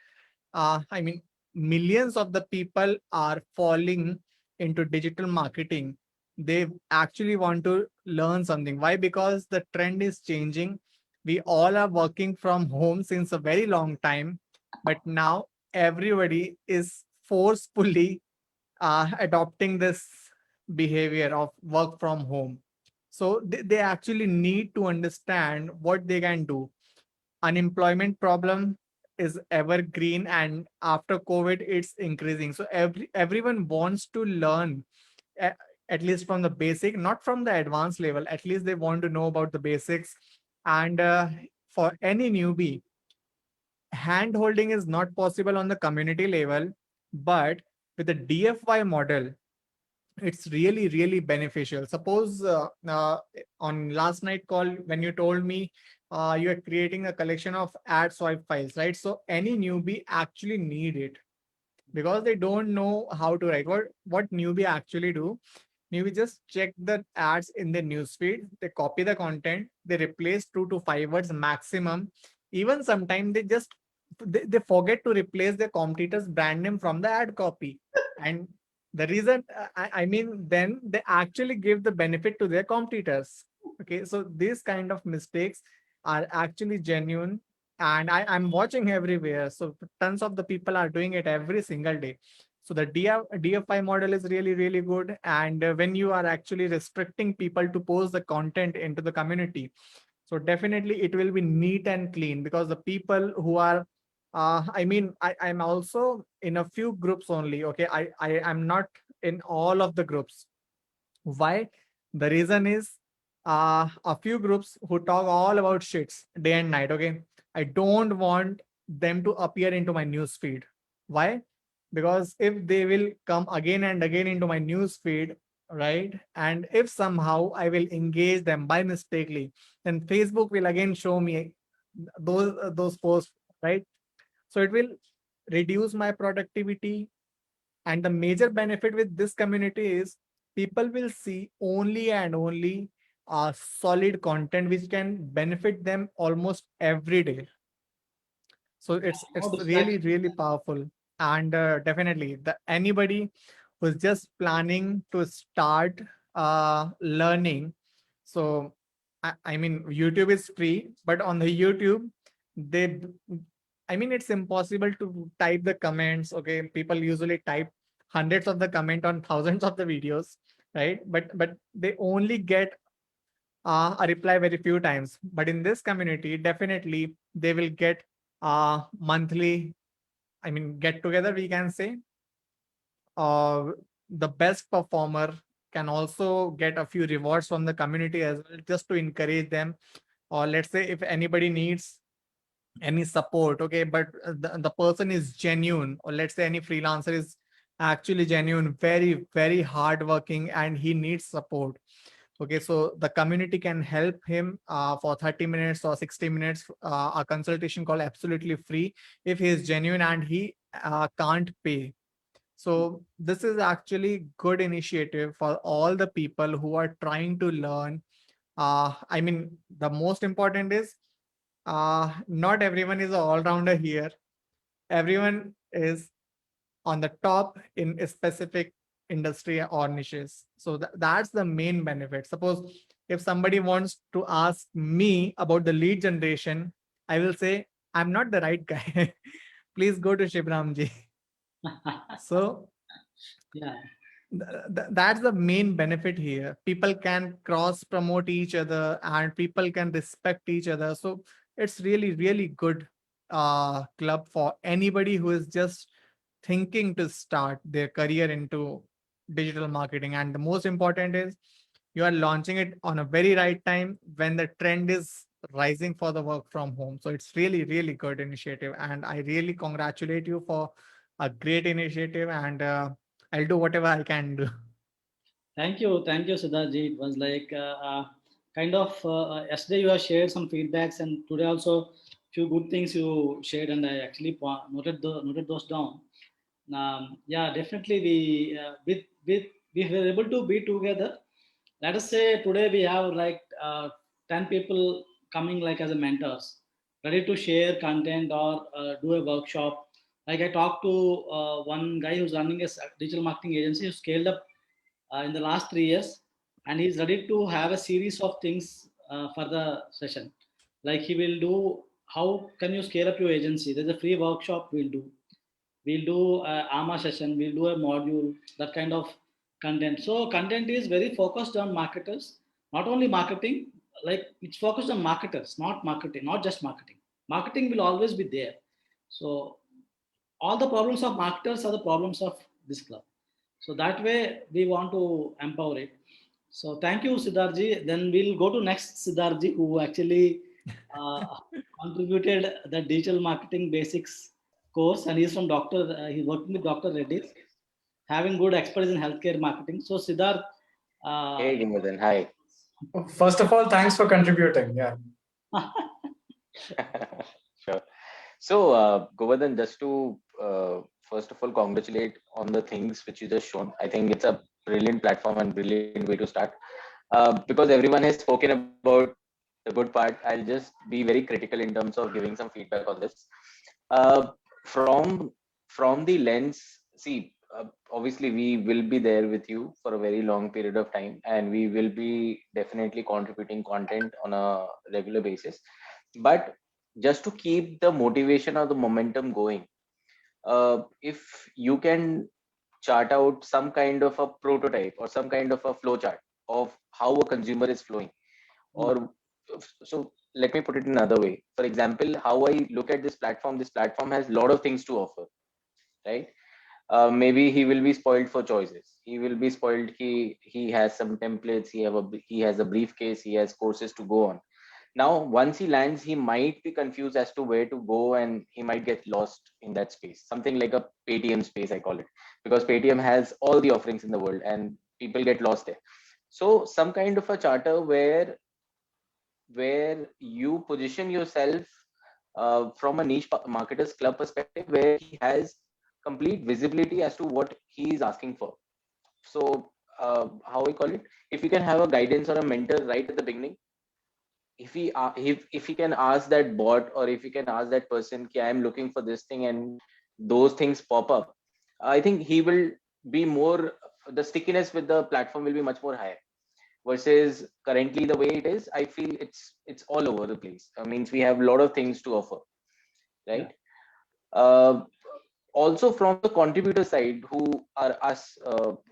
I mean, millions of the people are falling into digital marketing, they actually want to learn something. Why? Because the trend is changing. We all are working from home since a very long time, but now everybody is forcefully adopting this behavior of work from home. So they actually need to understand what they can do. Unemployment problem is evergreen, and after COVID it's increasing. So everyone wants to learn, a- at least from the basic, not from the advanced level. At least they want to know about the basics. And for any newbie, hand holding is not possible on the community level, but with the DFY model, it's really, really beneficial. Suppose on last night call, when you told me you are creating a collection of ad swipe files, right? So any newbie actually need it because they don't know how to write. What newbie actually do? Newbie just check the ads in the newsfeed, they copy the content, they replace 2 to 5 words maximum. Even sometimes they forget to replace their competitor's brand name from the ad copy. And the reason, I mean, then they actually give the benefit to their competitors. Okay, so these kind of mistakes are actually genuine, and I'm watching everywhere. So tons of the people are doing it every single day. So the DFI model is really, really good. And when you are actually restricting people to post the content into the community, so definitely it will be neat and clean, because the people who are, I'm also in a few groups only. Okay, I am not in all of the groups. Why? The reason is a few groups who talk all about shits day and night. Okay, I don't want them to appear into my news feed. Why? Because if they will come again and again into my news feed, right, and if somehow I will engage them by mistakenly, then Facebook will again show me those posts, right? So it will reduce my productivity. And the major benefit with this community is people will see only and only solid content which can benefit them almost every day. So No it's really, distraction. really powerful. And definitely the anybody who's just planning to start learning. So I mean, YouTube is free, but on the YouTube, they I mean, it's impossible to type the comments. Okay, people usually type hundreds of the comment on thousands of the videos, right? But they only get a reply very few times. But in this community, definitely they will get monthly, I mean, get together, we can say. The best performer can also get a few rewards from the community as well, just to encourage them. Or let's say if anybody needs any support, okay, but the person is genuine, or let's say any freelancer is actually genuine, very, very hardworking, and he needs support. Okay, so the community can help him for 30 minutes or 60 minutes, a consultation call absolutely free if he is genuine and he can't pay. So this is actually good initiative for all the people who are trying to learn. I mean, the most important is not everyone is an all-rounder here. Everyone is on the top in a specific industry or niches. So that's the main benefit. Suppose if somebody wants to ask me about the lead generation, I will say, I'm not the right guy. Please go to Shivramji. So Yeah. that's the main benefit here. People can cross promote each other and people can respect each other. So it's really, really good club for anybody who is just thinking to start their career into digital marketing. And the most important is you are launching it on a very right time when the trend is rising for the work from home. So it's really, really good initiative, and I really congratulate you for a great initiative. And I'll do whatever I can do. Thank you, Siddharthji. It was like kind of yesterday you have shared some feedbacks, and today also few good things you shared, and I actually noted those down. Yeah, definitely we were able to be together. Let us say today we have like 10 people coming like as a mentors, ready to share content or do a workshop Like I talked to one guy who's running a digital marketing agency who scaled up in the last 3 years, and he's ready to have a series of things for the session. Like he will do, how can you scale up your agency? There's a free workshop we'll do. We'll do a AMA session. We'll do a module, that kind of content. So content is very focused on marketers, not only marketing, like it's focused on marketers, not marketing, not just marketing. Marketing will always be there. So all the problems of marketers are the problems of this club. So that way we want to empower it. So thank you, Siddharji. Then we'll go to next Siddharji, who actually uh, contributed the digital marketing basics course, and he's from Doctor. He's working with Dr. Reddy's, having good expertise in healthcare marketing. So Siddharth, Hey, Govardhan. Hi. First of all, thanks for contributing. Yeah. Sure. So, Govardhan, just to first of all congratulate on the things which you just shown. I think it's a brilliant platform and brilliant way to start. Because everyone has spoken about the good part, I'll just be very critical in terms of giving some feedback on this. Uh, from the lens, see, obviously we will be there with you for a very long period of time, and we will be definitely contributing content on a regular basis. But just to keep the motivation or the momentum going, if you can chart out some kind of a prototype or some kind of a flow chart of how a consumer is flowing, or so let me put it another way. For example, how I look at this platform has a lot of things to offer, right? Maybe he will be spoiled for choices. He will be spoiled. He has some templates. He has a briefcase. He has courses to go on. Now, once he lands, he might be confused as to where to go, and he might get lost in that space. Something like a Paytm space, I call it, because Paytm has all the offerings in the world, and people get lost there. So, some kind of a charter where you position yourself from a niche marketers club perspective, where he has complete visibility as to what he is asking for. So how we call it, if you can have a guidance or a mentor right at the beginning, if he can ask that bot, or if he can ask that person, I am looking for this thing, and those things pop up, I think he will be more, the stickiness with the platform will be much more higher, versus currently the way it is. I feel it's all over the place. Means we have a lot of things to offer, right? Also from the contributor side, who are us,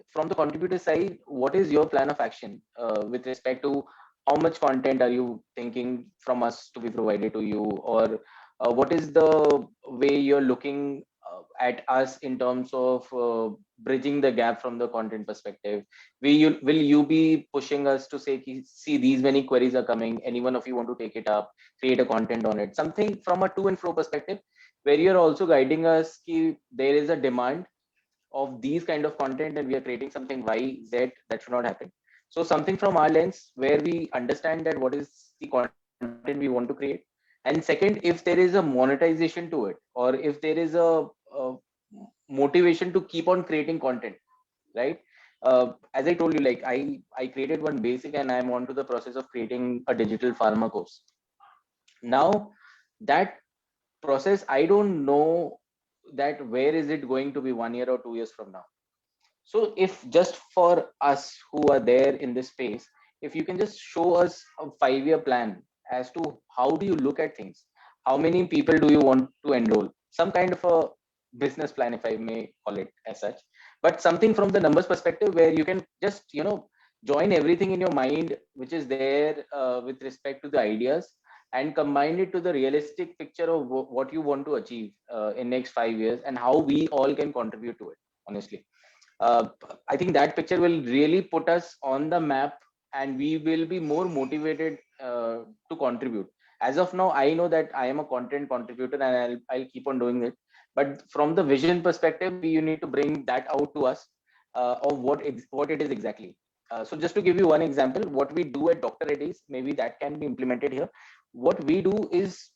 from the contributor side, what is your plan of action with respect to how much content are you thinking from us to be provided to you, or what is the way you're looking at us in terms of bridging the gap from the content perspective? Will you be pushing us to say, see, these many queries are coming, any one of you want to take it up, create a content on it, something from a to and fro perspective, where you're also guiding us ki there is a demand of these kind of content and we are creating something YZ that should not happen. So something from our lens where we understand that what is the content we want to create. And second, if there is a monetization to it, or if there is a motivation to keep on creating content, right? As I told you, like I created one basic, and I'm on to the process of creating a digital pharma course. Now that process, I don't know that where is it going to be 1 year or 2 years from now. So if just for us who are there in this space, if you can just show us a 5-year plan as to how do you look at things, how many people do you want to enroll, some kind of a business plan, if I may call it as such, but something from the numbers perspective where you can just join everything in your mind which is there with respect to the ideas, and combine it to the realistic picture of what you want to achieve in next 5 years, and how we all can contribute to it. Honestly, I think that picture will really put us on the map, and we will be more motivated to contribute. As of now, I know that I am a content contributor, and I'll keep on doing it. But from the vision perspective, you need to bring that out to us of what it is exactly. So just to give you one example, what we do at Dr. Reddy's, maybe that can be implemented here. What we do is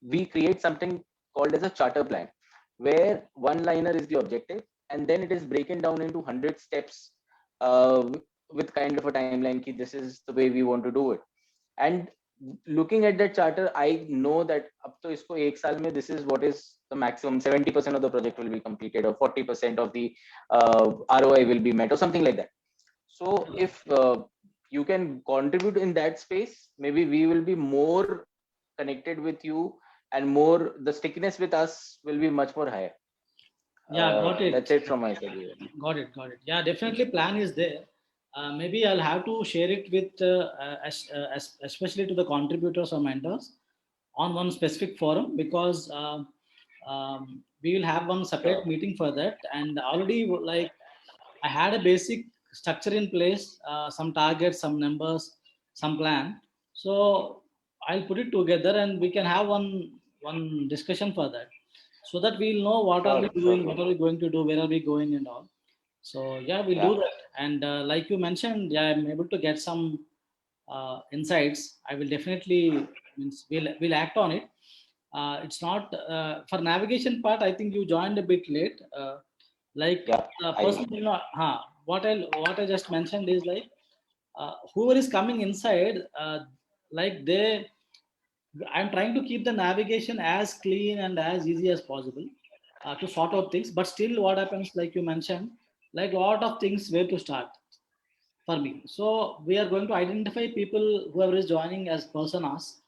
we create something called as a charter plan, where one liner is the objective, and then it is broken down into 100 steps with kind of a timeline ki this is the way we want to do it. And looking at that charter, I know that up to isko ek saal mein, this is what is the maximum 70% of the project will be completed, or 40% of the ROI will be met, or something like that. So if you can contribute in that space, maybe we will be more connected with you, and more, the stickiness with us will be much more higher. Yeah, got it. That's it from my side. Got it. Yeah, definitely plan is there. Maybe I'll have to share it with, especially to the contributors or mentors on one specific forum, because we will have one separate meeting for that. And already, like, I had a basic structure in place, some targets, some numbers, some plan. So I'll put it together and we can have one discussion for that, so that we'll know what are we doing, what are we going to do, where are we going, and all. So yeah, we'll do that. And like you mentioned, yeah, I'm able to get some insights. I will definitely, means we'll act on it. It's not for navigation part. I think you joined a bit late. Like personally, you know, what I just mentioned is like whoever is coming inside, like I'm trying to keep the navigation as clean and as easy as possible to sort out things. But still, what happens, like you mentioned, like a lot of things where to start for me. So we are going to identify people, whoever is joining as personas.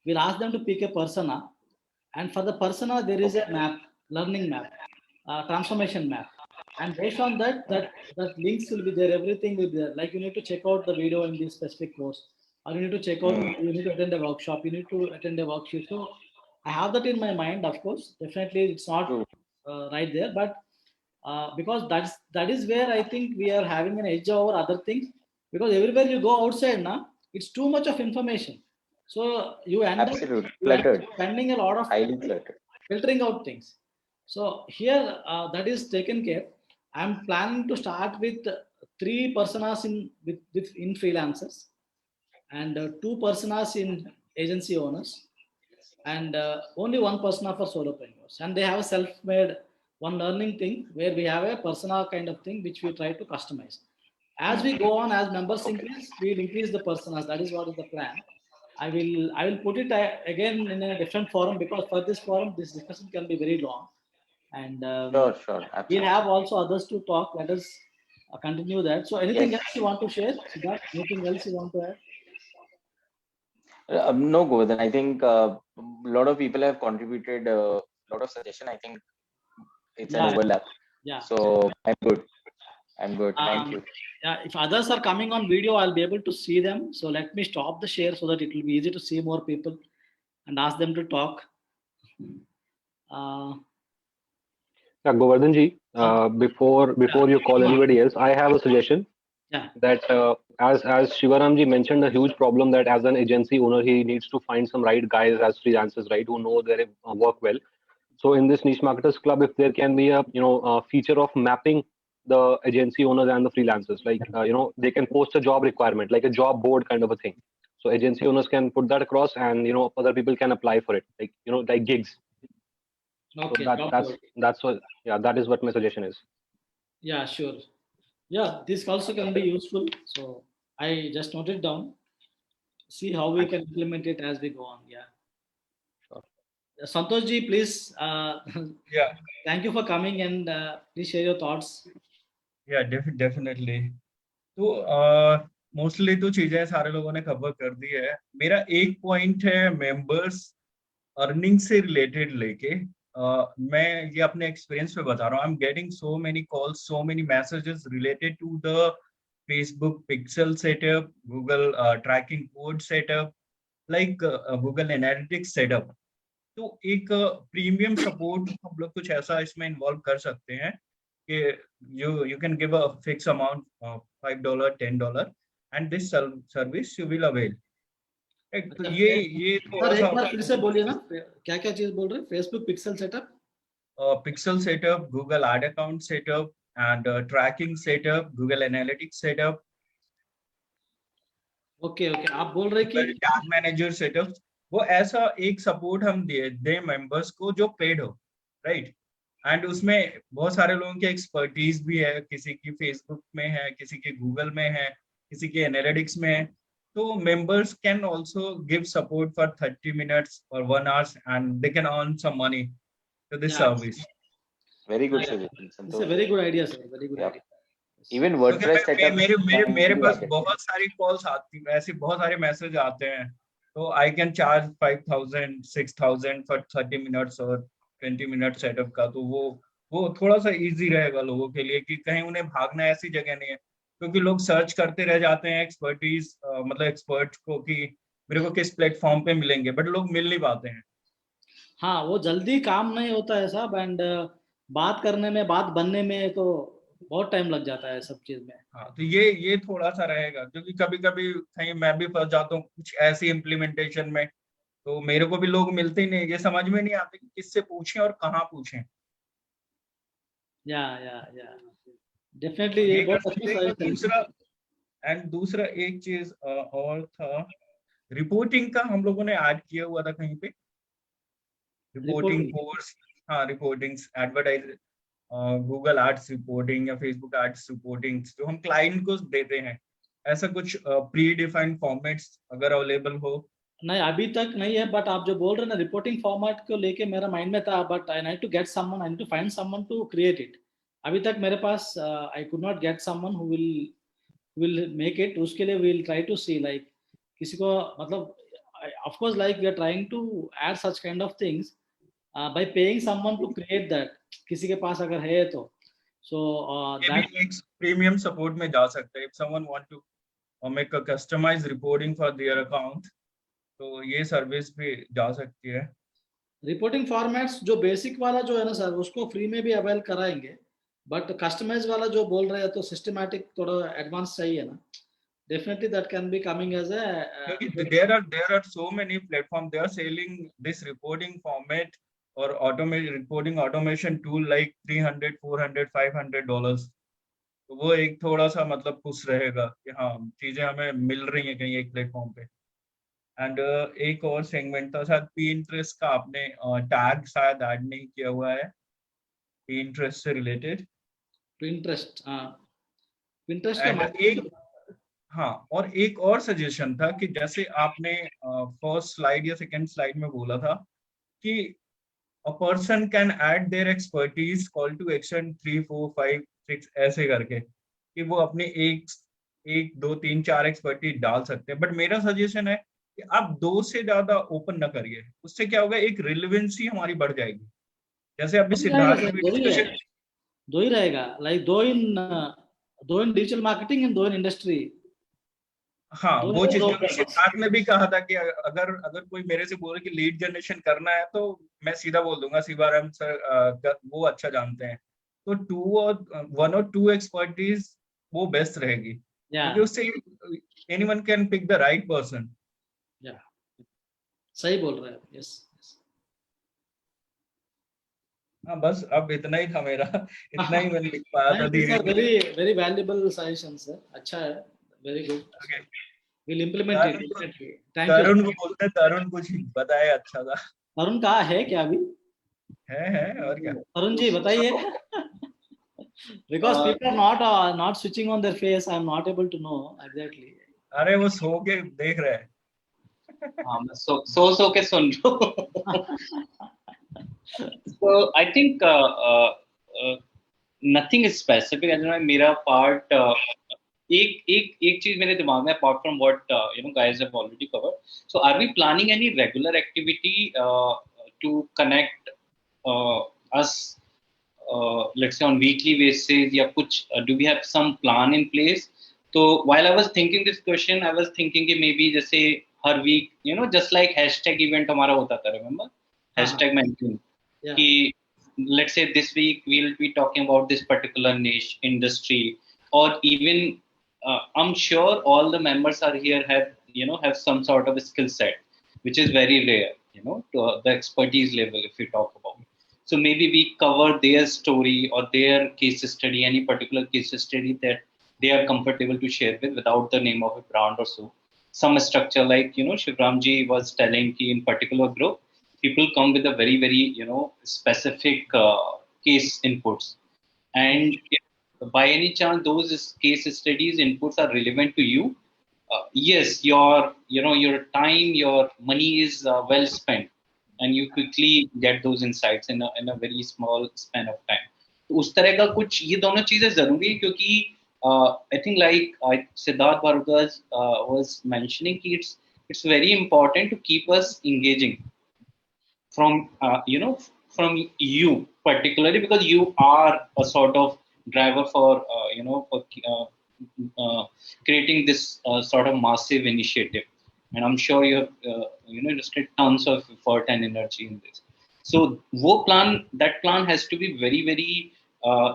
We'll ask them to pick a persona, and for the persona there is a map, learning map, transformation map, and based on that links will be there, everything will be there. Like you need to check out the video in this specific course, or you need to check out, you need to attend a workshop, you need to attend a worksheet. So I have that in my mind. Of course, definitely it's not right there, but because that is where I think we are having an edge over other things, because everywhere you go outside now, it's too much of information. So you end up spending a lot of time filtering out things. So here that is taken care. I'm planning to start with 3 personas in freelancers, and 2 personas in agency owners, and only 1 persona for solopreneurs. And they have a self-made one learning thing where we have a persona kind of thing which we try to customize. As we go on, as members increase, we will increase the personas. That is what is the plan. I will put it again in a different forum, because for this forum, this discussion can be very long. And sure. we'll have also others to talk. Let us continue that. So anything else you want to share, Siddharth? Anything else you want to add? No, Govardhan. I think a lot of people have contributed a lot of suggestion. I think it's an overlap. Yeah. So I'm good. Thank you. Yeah, if others are coming on video, I'll be able to see them. So let me stop the share so that it will be easy to see more people and ask them to talk. Yeah, Govardhan ji, before you call anybody else, I have a suggestion. Yeah. That as Shivaram ji mentioned, a huge problem that as an agency owner, he needs to find some right guys as freelancers, right, who know their work well. So in this Niche Marketers Club, if there can be a feature of mapping the agency owners and the freelancers, like they can post a job requirement, like a job board kind of a thing. So agency owners can put that across, and other people can apply for it, like like gigs. Okay. So that's what. Yeah, that is what my suggestion is. Yeah, sure. Yeah, this also can be useful. So I just noted down. See how we can implement it as we go on. Yeah. Sure. Santosh ji, please. Yeah. Thank you for coming, and please share your thoughts. Yeah, definitely. तो mostly तो चीजें सारे लोगों ने cover कर दी है. मेरा एक पॉइंट है मेंबर्स अर्निंग से रिलेटेड लेके. मैं ये अपने एक्सपीरियंस पे बता रहा हूँ. I am getting so many calls, so many messages related to the Facebook pixel setup, Google tracking code setup, like Google analytics setup. तो एक प्रीमियम सपोर्ट हम लोग कुछ ऐसा इसमें इन्वॉल्व कर सकते हैं कि you can give a fixed amount of $5, $10, and this service you will avail. तो ये थोड़ा सा. एक बार फिर से बोलिए ना, क्या चीज बोल रहे हैं? Facebook pixel setup, pixel setup, Google ad account setup, and tracking setup, Google analytics setup. Okay. आप बोल रहे कि टैग मैनेजर सेटअप, वो ऐसा एक सपोर्ट हम दे मेंबर्स को जो पेड हो, राइट. एंड उसमें बहुत सारे लोगों की एक्सपर्टीज भी है. किसी की फेसबुक में है, किसी के गूगल में है, किसी के एनालिटिक्स में है. तो members can also give support for 30 minutes or 1 hour, and they can earn some money. to this Yeah. service. Very good Yeah. suggestion, It's a Santosh. very good idea, sir. Very good Yeah. idea. Even क्योंकि WordPress setup मेरे मेरे can मेरे be pass added. बहुत सारी calls आती, ऐसे बहुत सारे मैसेज आते हैं, तो I can charge 5,000 6,000 for 30 minutes और 20 मिनट सेटअप का। तो वो थोड़ा सा इजी रहेगा लोगों के लिए कि कहीं उन्हें भागना ऐसी जगह नहीं है, क्योंकि लोग सर्च करते रह जाते हैं एक्सपर्टीज, मतलब एक्सपर्ट को कि मेरे को किस प्लेटफॉर्म पे मिलेंगे, बट लोग मिल नहीं पाते हैं। हाँ, वो जल्दी काम नहीं होता है साहब, एंड बात करने में, बात बनने में तो बहुत टाइम लग जाता है सब चीज में। हाँ, तो ये थोड़ा सा रहेगा, क्योंकि कभी कभी कहीं मैं भी फंस जाता हूँ कुछ ऐसी इम्प्लीमेंटेशन में, तो मेरे को भी लोग मिलते ही नहीं, ये समझ में नहीं आते कि किससे पूछें और कहाँ पूछें। या डेफिनेटली ये ये कर बहुत अच्छा सकते हैं। सजेशन। दूसरा एक चीज और था, रिपोर्टिंग का हम लोगों ने ऐड किया हुआ था कहीं पे, रिपोर्टिंग Reporting. कोर्स। हाँ, reportings, advertise, Google ads reporting या फेसबुक एड्स रिपोर्टिंग जो हम क्लाइंट को देते हैं, ऐसा कुछ प्री डिफाइंड फॉर्मेट्स अगर अवेलेबल हो। नहीं, अभी तक नहीं है, बट आप जो बोल रहे हैं ना रिपोर्टिंग फॉर्मेट को लेके मेरा माइंड में था, but I need to get someone, I need to find someone to create it. अभी तक मेरे पास I could not get someone who will make it. उसके लिए will try to see like किसी को, मतलब of course like we are trying to add such kind of things by paying someone to create that, किसी के पास अगर है तो। सो दैट एक प्रीमियम सपोर्ट में जा सकते हैं, if someone want to make a customised reporting for their account, तो ये सर्विस भी जा सकती है। रिपोर्टिंग फॉर्मेट्स जो बेसिक वाला जो है ना सर, उसको फ्री में भी अवेल कराएंगे, बट कस्टमाइज वाला जो बोल रहे हैं तो सिस्टमैटिक थोड़ा एडवांस चाहिए ना। Definitely that can be coming as क्योंकि there are so many platforms, they are selling this reporting format or reporting automation tool like $300 $400 $500। तो वो एक थोड़ा सा मतलब खुश रहेगा कि हाँ चीजें हमें मिल रही हैं कहीं एक प्लेटफॉर्म पे। एंड एक और सेगमेंट था शायद Pinterest का, आपने टैग शायद ऐड नहीं किया हुआ है Pinterest से रिलेटेड। Pinterest Pinterest एंड और एक और सजेशन था कि जैसे आपने फर्स्ट स्लाइड या सेकंड स्लाइड में बोला था कि a person can add their expertise, call to action 3 4 5 6 ऐसे करके, कि वो अपने एक 2 3 4 एक्सपर्टीज डाल सकते हैं। बट मेरा सजेशन है कि आप 2 से ज्यादा ओपन न करिए, उससे क्या होगा, एक रिलेवेंसी हमारी बढ़ जाएगी। जैसे अभी सिद्धार्थ ने भी डिस्कशन, दो ही रहेगा, लाइक दो इन डिजिटल मार्केटिंग एंड दो इन इंडस्ट्री। हाँ वो चीज, क्योंकि सिद्धार्थ ने भी कहा था कि अगर कोई मेरे से बोले कि लीड जनरेशन करना है तो मैं सीधा बोल दूंगा शिवाराम सर वो अच्छा जानते हैं। तो 1 और 2 एक्सपर्टीज वो बेस्ट रहेगी, क्योंकि उससे anyone can pick the right person. सही बोल रहे हैं। यस हाँ, बस अब इतना ही था मेरा, इतना ही मैंने लिख पाया था। Very very valuable suggestion sir, अच्छा है, very good. Will implement it. Thank you. Tarun को बोलते हैं, तरुण कुछ बताए अच्छा था। तरुण कहाँ है क्या अभी? है और क्या। तरुण जी बताइए। Because people are not switching on their face, I am not able to know exactly. अरे वो सो के देख रहे हैं। हाँ, मैं सो के सुन रहा हूँ। So I think nothing is specific. I don't know, मेरा part एक चीज मेरे दिमाग में, apart from what guys have already covered. So are we planning any regular activity to connect us, let's say on weekly basis या कुछ, do we have some plan in place? So while I was thinking this question, I was thinking कि maybe जैसे हर week, just like hashtag event हमारा होता था, remember? Hashtag mention. कि let's say this week we'll be talking about this particular niche industry, or even I'm sure all the members are here have some sort of a skill set which is very rare, to the expertise level if we talk about. So maybe we cover their story or their case study, any particular case study that they are comfortable to share with without the name of a brand or so. Some structure like Shivramji was telling ki in particular group people come with a very very specific case inputs, and if by any chance those case studies inputs are relevant to you, yes, your time, your money is well spent, and you quickly get those insights in a very small span of time. उस तरह का कुछ ये दोनों चीजें जरूरी है क्योंकि I think like Siddharth Bharadwaj was mentioning, it's very important to keep us engaging from from you particularly, because you are a sort of driver for creating this sort of massive initiative, and I'm sure you have invested tons of effort and energy in this. So that plan has to be very very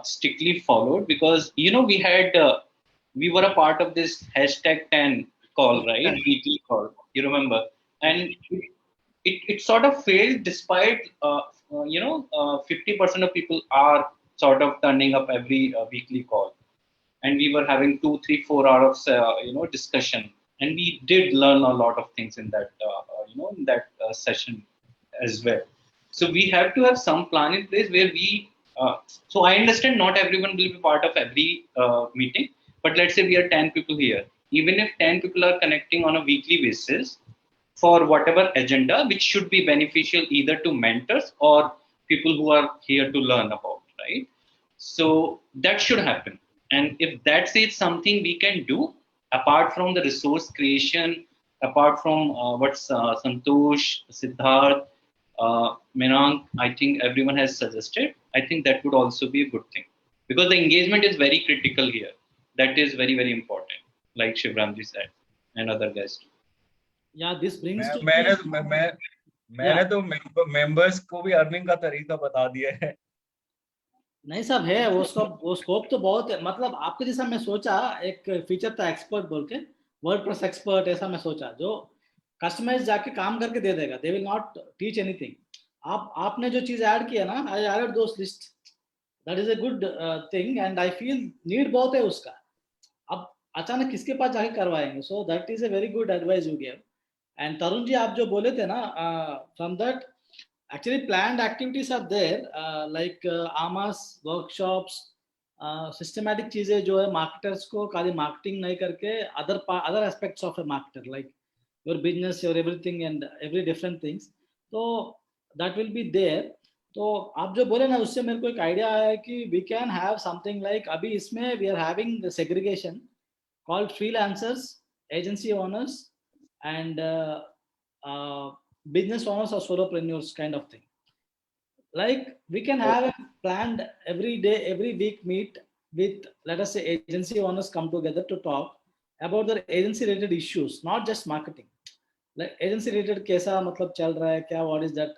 strictly followed, because we were a part of this #10 call, right? Weekly call, you remember? And it sort of failed despite 50% of people are sort of turning up every weekly call, and we were having 2, 3, 4 hours discussion, and we did learn a lot of things in that session as well. So we have to have some plan in place where we so I understand not everyone will be part of every meeting, but let's say we are 10 people here. Even if 10 people are connecting on a weekly basis for whatever agenda, which should be beneficial either to mentors or people who are here to learn about, right? So that should happen. And if that is something we can do, apart from the resource creation, apart from what Santosh, Siddharth, Minank, I think everyone has suggested, I think that would also be a good thing. Because the engagement is very critical here. That is very, very important, like Shivramji said, and other guys too. Yeah, this brings to मैंने तो members को भी earning का तरीका बता दिया है. नहीं सब है, वो स्कोप तो बहुत है. मतलब आपके जैसा मैं सोचा, एक फीचर था एक्सपर्ट बोल के, वर्डप्रेस एक्सपर्ट, ऐसा मैं सोचा जो कस्टमाइज जाके काम करके दे देगा. They will not teach anything. आपने जो चीज ऐड किया ना, I added those list. That is a good thing and I feel need बहुत है उसका. अब अचानक किसके पास जाके करवाएंगे? So that is a very good advice you give. And Tarun ji, आप जो बोले थे ना, from that actually planned activities are there, like आमास workshops, systematic चीजें जो है marketers को खाली marketing नहीं करके other aspects of a marketer, like your business, your everything and every different things, तो that will be there. तो आप जो बोले ना, उससे मेरे को एक आइडिया आया है कि we can have something like, अभी इसमें we are having the segregation called freelancers, agency owners and business owners or solopreneurs kind of thing. Like we can have a planned every day, every week meet with, let us say, agency owners come together to talk about their agency related issues, not just marketing. Like agency related kaisa matlab chal raha hai kya, what is that?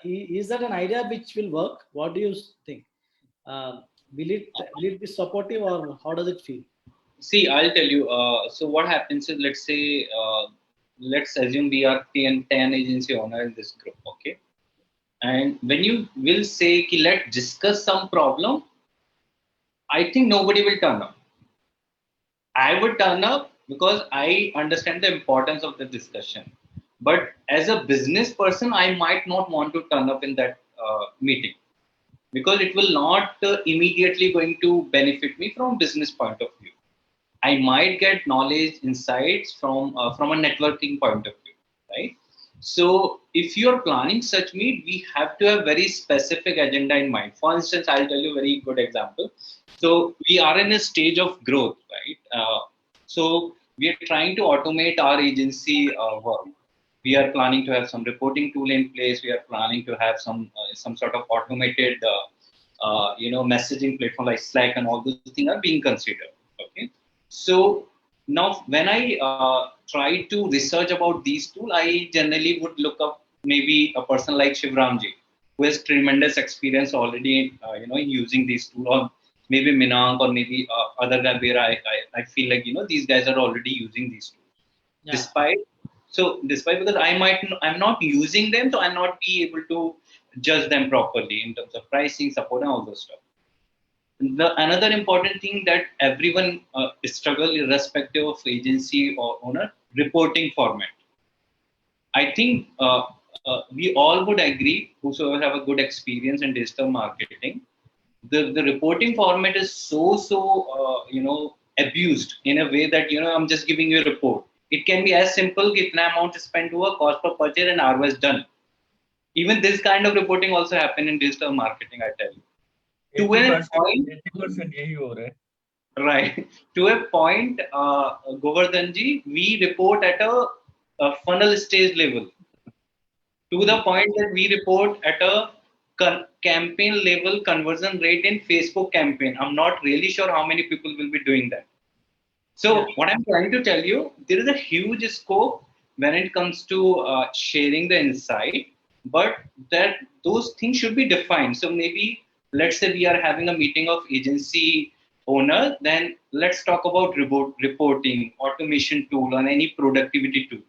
Is that an idea which will work? What do you think? Will it be supportive, or how does it feel? See, I'll tell you. So what happens is, let's say, let's assume we are 10 agency owner in this group, okay? And when you will say, let's discuss some problem, I think nobody will turn up. I would turn up because I understand the importance of the discussion. But as a business person, I might not want to turn up in that meeting, because it will not immediately going to benefit me from business point of view. I might get knowledge, insights from a networking point of view, right? So if you are planning such meet, we have to have very specific agenda in mind. For instance, I'll tell you a very good example. So we are in a stage of growth, right? So we are trying to automate our agency work. We are planning to have some reporting tool in place. We are planning to have some sort of automated, messaging platform like Slack, and all those things are being considered. Okay. So now when I try to research about these tools, I generally would look up maybe a person like Shivramji, who has tremendous experience already, in using these tools, or maybe Minank, or maybe other guy where I feel like, these guys are already using these tools. Yeah. Despite because I'm not using them, so I'll not be able to judge them properly in terms of pricing, support, and all those stuff. Another important thing that everyone struggle, irrespective of agency or owner, reporting format. I think we all would agree, whosoever have a good experience in digital marketing, the reporting format is so abused in a way that, I'm just giving you a report. It can be as simple, kitna amount spent हुआ, cost per purchase, and ROI done. Even this kind of reporting also happen in digital marketing, I tell you. To a 80% point, 80% यही हो रहा है. right? To a point, Govardhan ji, we report at a funnel stage level. To the point that we report at a campaign level conversion rate in Facebook campaign. I'm not really sure how many people will be doing that. So what I'm trying to tell you, there is a huge scope when it comes to sharing the insight, but that those things should be defined. So maybe let's say we are having a meeting of agency owner, then let's talk about reporting, automation tool, or any productivity tool.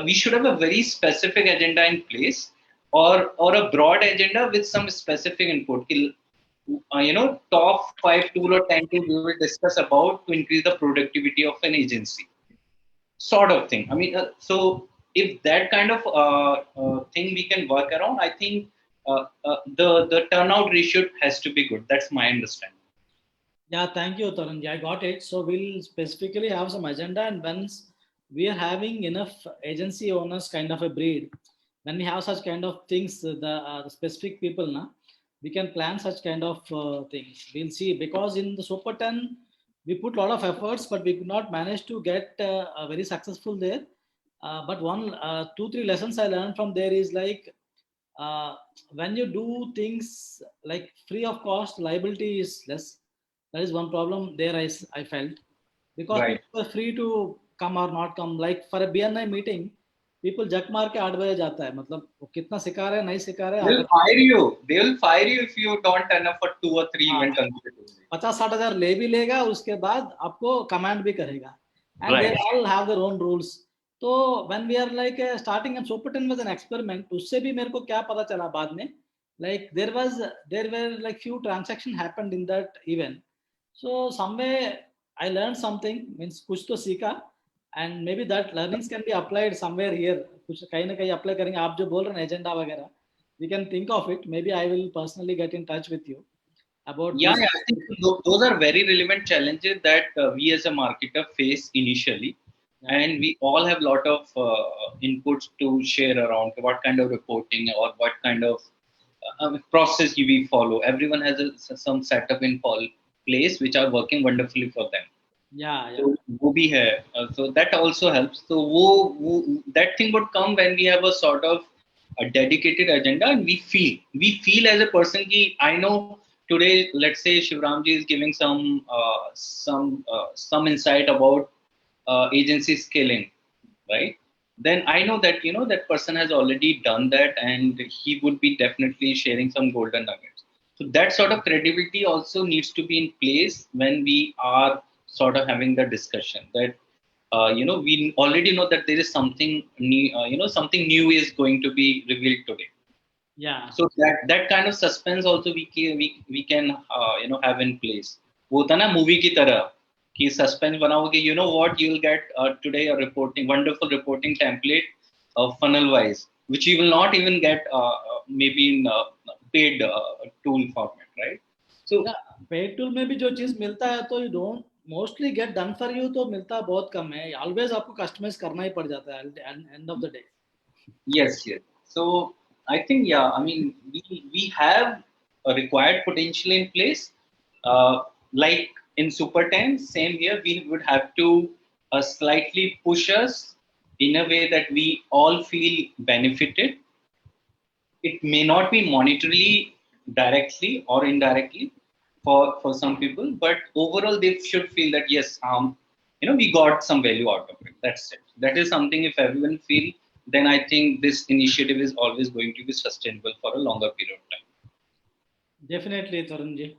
We should have a very specific agenda in place, or a broad agenda with some specific input. Top 5 tool or 10 tool we will discuss about to increase the productivity of an agency, sort of thing. I mean, so if that kind of thing we can work around, I think the turnout ratio has to be good. That's my understanding. Yeah, thank you, Tarun. I got it. So we'll specifically have some agenda, and once we are having enough agency owners kind of a breed, when we have such kind of things, the specific people, we can plan such kind of things. We'll see, because in the Super 10, we put a lot of efforts, but we could not manage to get very successful there. But two, three lessons I learned from there is like, when you do things like free of cost, liability is less. That is one problem there I felt, because Right. people are free to come or not come. Like for a BNI meeting, people जक मार के 8 बजे जाता है, मतलब वो कितना सिखा रहे हैं नहीं सिखा रहे They'll हैं, fire you. They will fire you if you don't turn up for 2 or 3 हाँ, event consecutively. 50-60 हजार ले भी लेगा, उसके बाद आपको कमांड भी करेगा, and they Right. all have their own rules. तो when we are like starting and Super 10 was an experiment, उससे भी मेरे को क्या पता चला बाद में, like there were like few transactions happened in that event. So somewhere I learned something, means कुछ तो सीखा, and maybe that learnings can be applied somewhere here. कुछ कहीं ना कहीं apply करेंगे. आप जो बोल रहे हैं agenda वगैरह, we can think of it. Maybe I will personally get in touch with you about Yeah, this. I think those are very relevant challenges that we as a marketer face initially, and we all have a lot of inputs to share around what kind of reporting or what kind of process we follow. Everyone has some setup in place which are working wonderfully for them. Yeah. So वो भी है. So that also helps. So that thing would come when we have a sort of a dedicated agenda, and we feel as a person ki I know today, let's say Shivramji is giving some insight about agency scaling, right? Then I know that that person has already done that, and he would be definitely sharing some golden nuggets. So that sort of credibility also needs to be in place when we are sort of having the discussion. That we already know that there is something new, something new is going to be revealed today. Yeah. So that kind of suspense also we can have in place. वो होता ना movie की तरह कि suspense बनाओगे, you know what, you'll get today a wonderful reporting template funnel wise, which you will not even get maybe in paid tool format, right? So paid tool में भी जो चीज मिलता है तो you don't mostly get done for you, तो मिलता बहुत कम है. Always आपको customize करना ही पड़ जाता है at the end of the day. Yes. So I think, I mean, we have a required potential in place. Like in Super 10, same here, we would have to slightly push us in a way that we all feel benefited. It may not be monetarily directly or indirectly for some people, but overall they should feel that yes, we got some value out of it. That's it. That is something, if everyone feel, then I think this initiative is always going to be sustainable for a longer period of time. Definitely, Tarunji.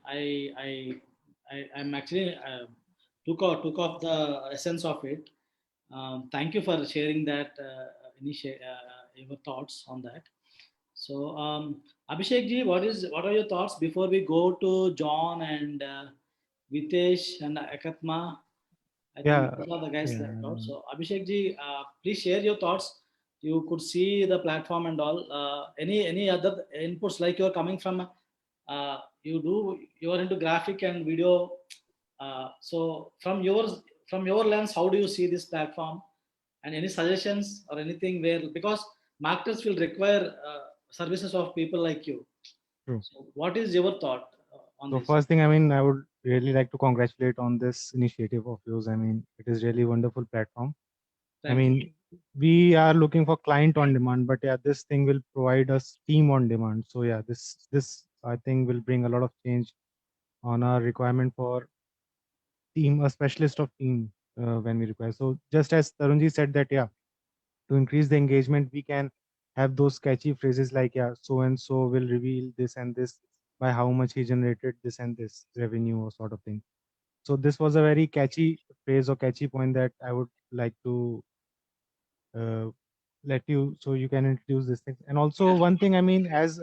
I'm actually took off the essence of it. Thank you for sharing that your thoughts on that. So Abhishek ji, what are your thoughts before we go to John and Vitesh and Ekatma? I think those are the guys left out. So Abhishek ji, please share your thoughts. You could see the platform and all. Any other inputs, like you're coming from, you are into graphic and video. So from your lens, how do you see this platform? And any suggestions or anything where, because marketers will require services of people like you. True. So what is your thought on So this? first thing, I mean, I would really like to congratulate on this initiative of yours. I mean, it is really wonderful platform. Thank I mean, we are looking for client on demand, but yeah, this thing will provide us team on demand. So yeah, this I think will bring a lot of change on our requirement for team, a specialist of team when we require. So just as Tarunji said that, yeah, to increase the engagement, we can have those catchy phrases like, yeah, so and so will reveal this and this by how much he generated this and this revenue or sort of thing. So this was a very catchy phrase or catchy point that I would like to uh, let you, so you can introduce this thing. And also one thing, I mean, as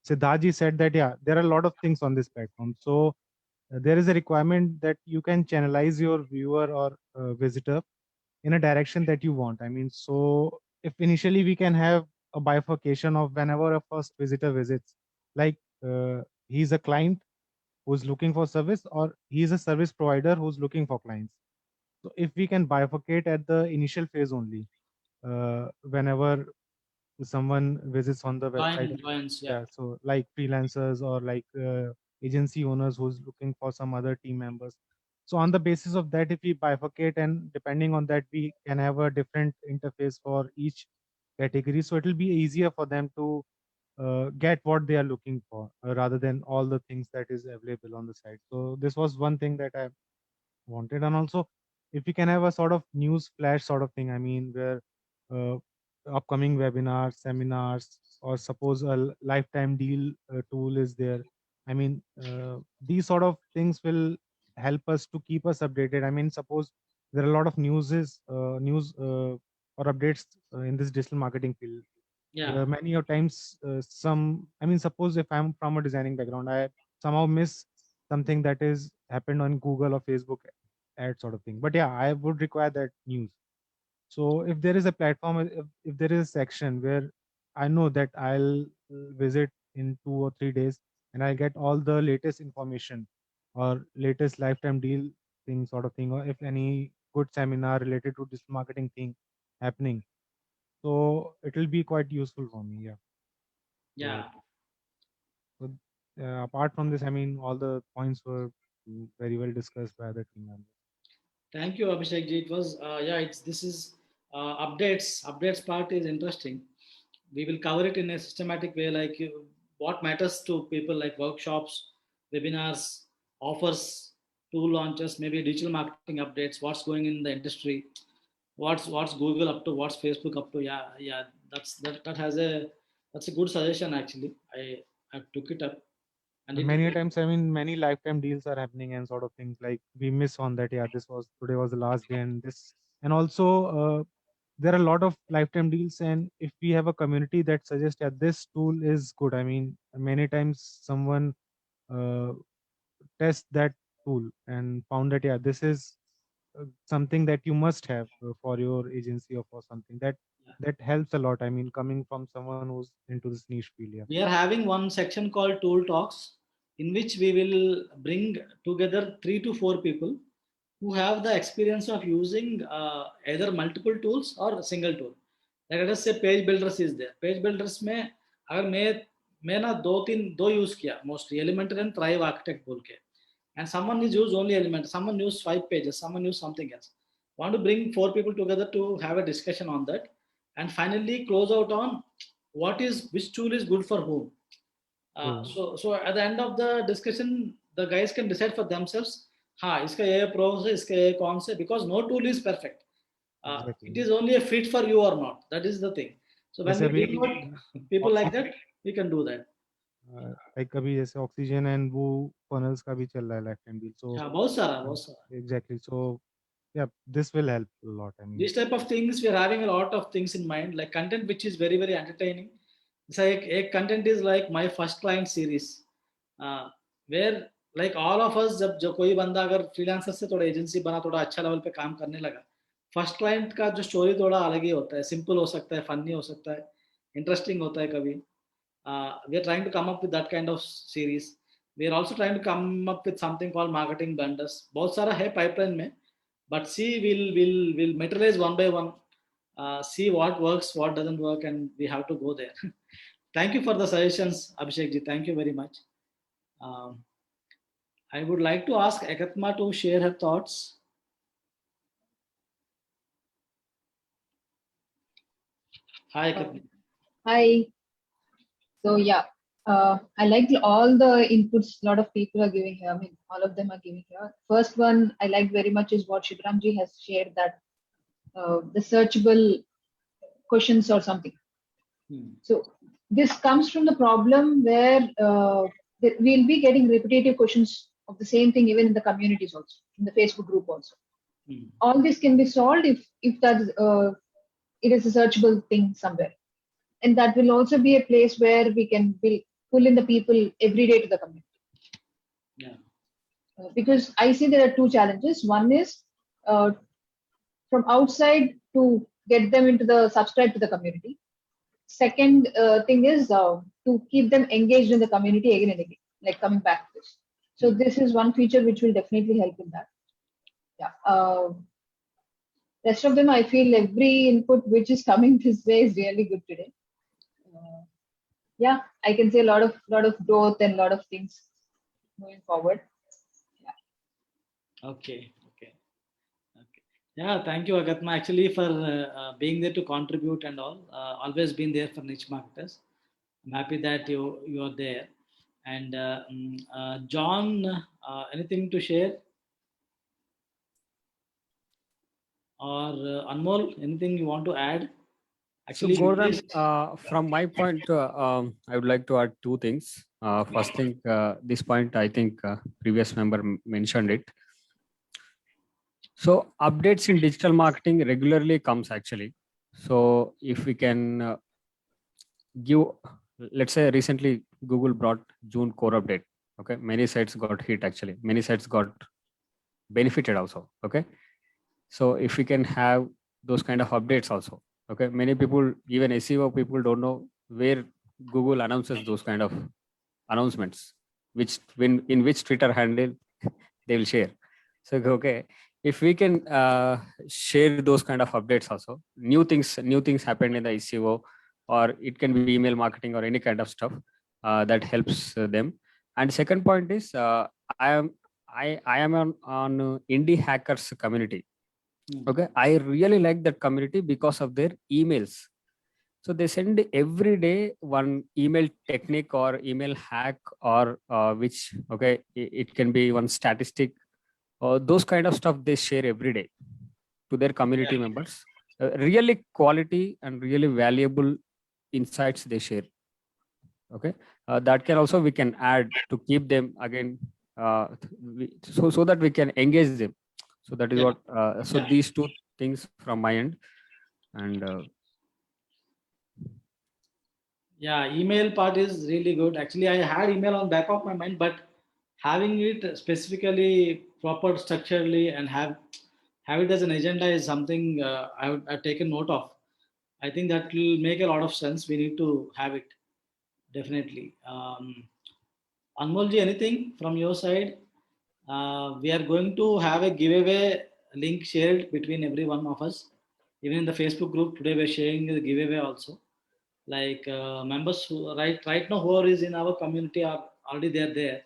Siddharji said that, yeah, there are a lot of things on this platform. So there is a requirement that you can channelize your viewer or visitor in a direction that you want. I mean, so if initially we can have a bifurcation of whenever a first visitor visits, like he's a client who's looking for service, or he's a service provider who's looking for clients. So if we can bifurcate at the initial phase only, whenever someone visits on the website, joins, yeah. yeah, so like freelancers or like agency owners who's looking for some other team members. So on the basis of that, if we bifurcate, and depending on that, we can have a different interface for each category. So it will be easier for them to get what they are looking for rather than all the things that is available on the site. So this was one thing that I wanted. And also, if we can have a sort of news flash sort of thing, I mean, where uh, upcoming webinars, seminars, or suppose a lifetime deal tool is there. I mean, these sort of things will help us to keep us updated. I mean, suppose there are a lot of news or updates in this digital marketing field. Yeah. Many of times, I mean, suppose if I'm from a designing background, I somehow miss something that is happened on Google or Facebook ad sort of thing. But yeah, I would require that news. So if there is a platform, if there is a section where I know that I'll visit in 2 or 3 days and I'll get all the latest information or latest lifetime deal thing sort of thing, or if any good seminar related to digital marketing thing happening, so it will be quite useful for me. Yeah. Yeah. So apart from this, I mean, all the points were very well discussed by the team members. Thank you, Abhishek ji. It was yeah. This is updates. Updates part is interesting. We will cover it in a systematic way, like what matters to people, like workshops, webinars, offers, tool launches, maybe digital marketing updates. What's going in the industry? What's Google up to? What's Facebook up to? Yeah. That's a good suggestion actually. I took it up. And Many a times, I mean, many lifetime deals are happening and sort of things like we miss on that. Yeah, today was the last day, and this, and also there are a lot of lifetime deals. And if we have a community that suggests, yeah, this tool is good. I mean, many times someone uh, test that tool and found that, yeah, this is something that you must have for your agency or for something that helps a lot. I mean, coming from someone who's into this niche field. Yeah. We are having one section called Tool Talks, in which we will bring together 3 to 4 people who have the experience of using either multiple tools or a single tool. Like let us say Page Builders is there. Page Builders में अगर मैं ना दो use किया mostly Elementor and Thrive Architect बोल के, and someone is used only Elementor, someone used 5 pages, someone used something else. Want to bring 4 people together to have a discussion on that, and finally close out on which tool is good for whom. So at the end of the discussion, the guys can decide for themselves. हाँ इसका ये pros है, इसका ये cons है, because no tool is perfect. It is only a fit for you or not. That is the thing. So when we deal with people like that, we can do that. Like अभी जैसे oxygen and वो funnels का भी चल रहा है lifetime deal. So बहुत सारा. Exactly. So yeah, this will help a lot. I mean, these type of things, we are having a lot of things in mind, like content which is very very entertaining. It's like a content is like my first client series, where like all of us, जब कोई बंदा अगर freelancer से थोड़ा agency बना, थोड़ा अच्छा level पे काम करने लगा, first client का जो story थोड़ा अलग ही होता है, simple हो सकता है, funny हो सकता है, interesting होता है कभी. We are trying to come up with that kind of series. We are also trying to come up with something called marketing blunders. बहुत सारा है pipeline में, but see, we'll materialize one by one. see what works, what doesn't work, and we have to go there. Thank you for the suggestions, Abhishek ji. Thank you very much. I would like to ask Ekatma to share her thoughts. Hi, Ekatma. Hi. So yeah, I liked all the inputs a lot of people are giving here. I mean, all of them are giving here. First one I liked very much is what Shivramji has shared, that the searchable questions or something. So this comes from the problem where we'll be getting repetitive questions of the same thing even in the communities also, in the Facebook group also. All this can be solved if that it is a searchable thing somewhere. And that will also be a place where we can pull in the people every day to the community. Yeah. Because I see there are two challenges. One is from outside to get them into the subscribe to the community. Second thing is to keep them engaged in the community again and again, like coming back to this. So this is one feature which will definitely help in that. Yeah. Rest of them, I feel every input which is coming this way is really good today. Yeah, I can see a lot of growth and a lot of things moving forward. Yeah. Okay. Yeah, thank you, Agatma, actually for being there to contribute and all. Always been there for niche marketers. I'm happy that you are there. And John, anything to share? Or Anmol, anything you want to add? Actually, so Gordon, from my point, I would like to add two things. First thing, this point, I think previous member mentioned it. So updates in digital marketing regularly comes actually. So if we can give, let's say recently Google brought June core update. Okay, many sites got hit actually. Many sites got benefited also. Okay, so if we can have those kind of updates also. Okay, many people, even SEO people, don't know where Google announces those kind of announcements, in which Twitter handle they will share. So okay, if we can share those kind of updates also, new things happen in the SEO, or it can be email marketing or any kind of stuff that helps them. And second point is I am on indie hackers community. Okay, I really like that community because of their emails. So they send every day one email technique or email hack, or which, okay, it can be one statistic, or those kind of stuff they share every day to their community members. Really quality and really valuable insights they share. Okay, that can also we can add to keep them again, so that we can engage them. So that is what. So these two things from my end, and yeah, email part is really good. Actually, I had email on back of my mind, but having it specifically proper structurally and have it as an agenda is something I've taken note of. I think that will make a lot of sense. We need to have it definitely. Anmolji, anything from your side? We are going to have a giveaway link shared between every one of us. Even in the Facebook group today, we're sharing the giveaway also. Like members who right now who is in our community are already there.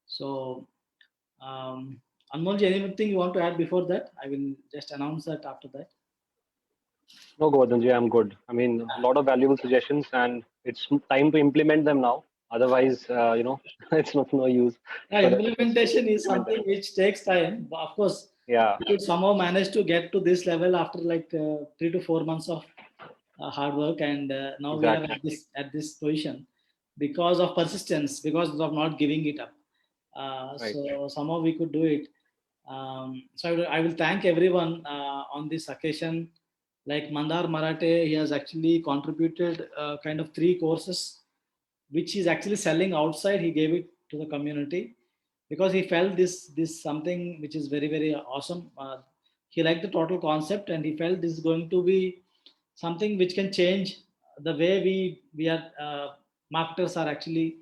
So Anmolji, anything you want to add before that? I will just announce that after that. No, Gordonji, I'm good. I mean, a lot of valuable suggestions, and it's time to implement them now. Otherwise, it's of no use. Yeah, implementation is something which takes time. But of course, yeah, we could somehow manage to get to this level after like 3 to 4 months of hard work, and now exactly. we are at this position because of persistence, because of not giving it up. Right. So somehow we could do it. So I will thank everyone on this occasion. Like Mandar Marathe, he has actually contributed kind of 3 courses, which he's actually selling outside. He gave it to the community because he felt this something which is very, very awesome. He liked the total concept, and he felt this is going to be something which can change the way we are marketers are actually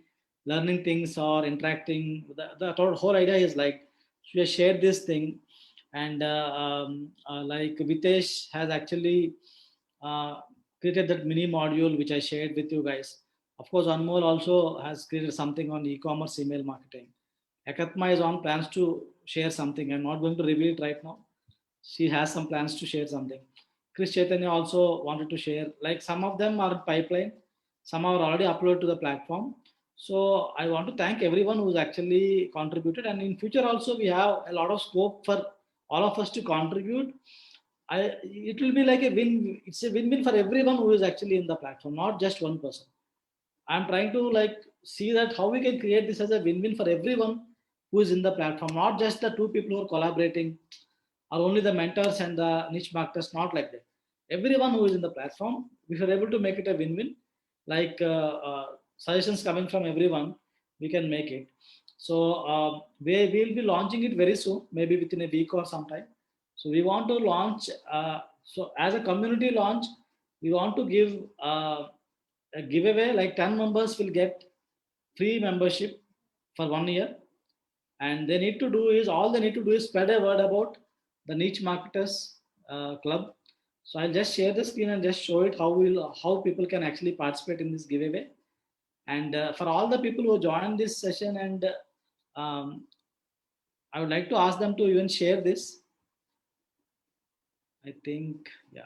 learning things or interacting. The whole idea is like, we share this thing, and like Vitesh has actually created that mini module which I shared with you guys. Of course, Anmol also has created something on e-commerce email marketing. Ekatma is on plans to share something. I'm not going to reveal it right now. She has some plans to share something. Chris Chaitanya also wanted to share. Like some of them are in pipeline, some are already uploaded to the platform. So I want to thank everyone who's actually contributed. And in future also we have a lot of scope for all of us to contribute. It will be like a win. It's a win-win for everyone who is actually in the platform, not just one person. I'm trying to like see that how we can create this as a win-win for everyone who is in the platform, not just the two people who are collaborating or only the mentors and the niche marketers, not like that. Everyone who is in the platform, if you're able to make it a win-win, like suggestions coming from everyone, we can make it. So we will be launching it very soon, maybe within a week or sometime. So we want to launch, so as a community launch, we want to give a giveaway, like 10 members will get free membership for 1 year. And they need to do is, all they need to do is spread a word about the Niche Marketers Club. So I'll just share the screen and just show it how people can actually participate in this giveaway. And for all the people who joined this session, and I would like to ask them to even share this. I think, yeah.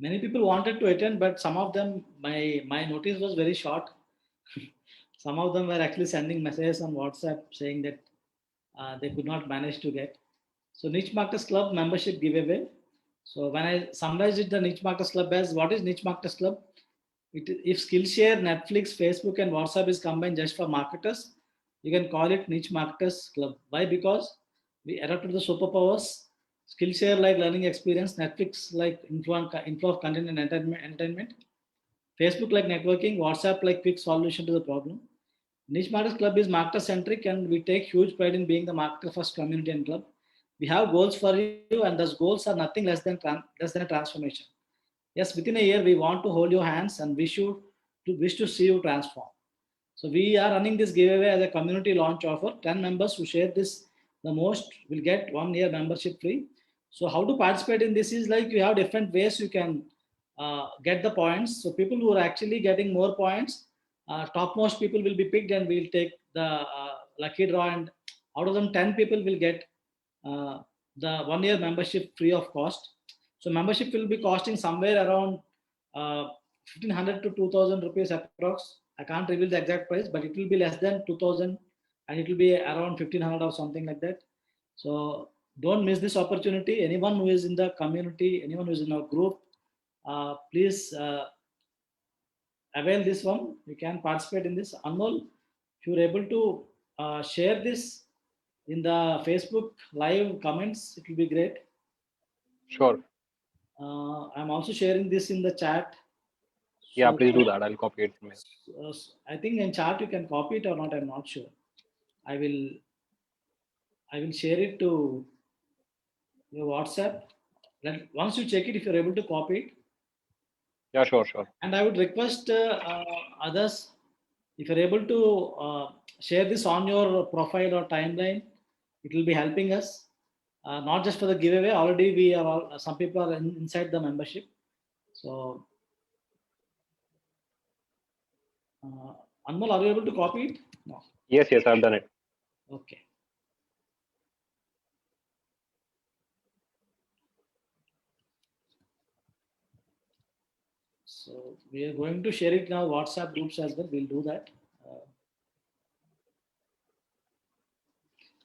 Many people wanted to attend, but some of them, my notice was very short. Some of them were actually sending messages on WhatsApp saying that they could not manage to get. So Niche Marketers Club membership giveaway. So when I summarized it, the Niche Marketers Club as, what is Niche Marketers Club? If Skillshare, Netflix, Facebook and WhatsApp is combined just for marketers, you can call it Niche Marketers Club. Why? Because we adapted the superpowers. Skillshare like learning experience, Netflix like inflow of content and entertainment, Facebook like networking, WhatsApp like quick solution to the problem. Niche Marketers Club is marketer centric, and we take huge pride in being the marketer first community and club. We have goals for you, and those goals are nothing less than a transformation. Yes, within a year we want to hold your hands and wish to see you transform. So we are running this giveaway as a community launch offer. 10 members who share this the most will get 1 year membership free. So how to participate in this is like, you have different ways you can get the points. So people who are actually getting more points, topmost people will be picked, and we'll take the lucky draw, and out of them 10 people will get the 1 year membership free of cost. So membership will be costing somewhere around 1,500 to 2,000 rupees approx. I can't reveal the exact price, but it will be less than 2,000, and it will be around 1,500 or something like that. So don't miss this opportunity. Anyone who is in the community, anyone who is in our group, please avail this one. You can participate in this. Anmol, if you're able to share this in the Facebook live comments, it will be great. Sure. I'm also sharing this in the chat. Yeah, please do that. I'll copy it from here. I think in chat you can copy it or not. I'm not sure. I will share it to your WhatsApp. Once you check it, if you're able to copy it. Yeah, sure. And I would request others, if you're able to share this on your profile or timeline, it will be helping us. Not just for the giveaway. Already we are some people are inside the membership. So Anmol, are you able to copy it? No. Yes, I've done it. Okay. So we are going to share it now WhatsApp groups as well. We'll do that.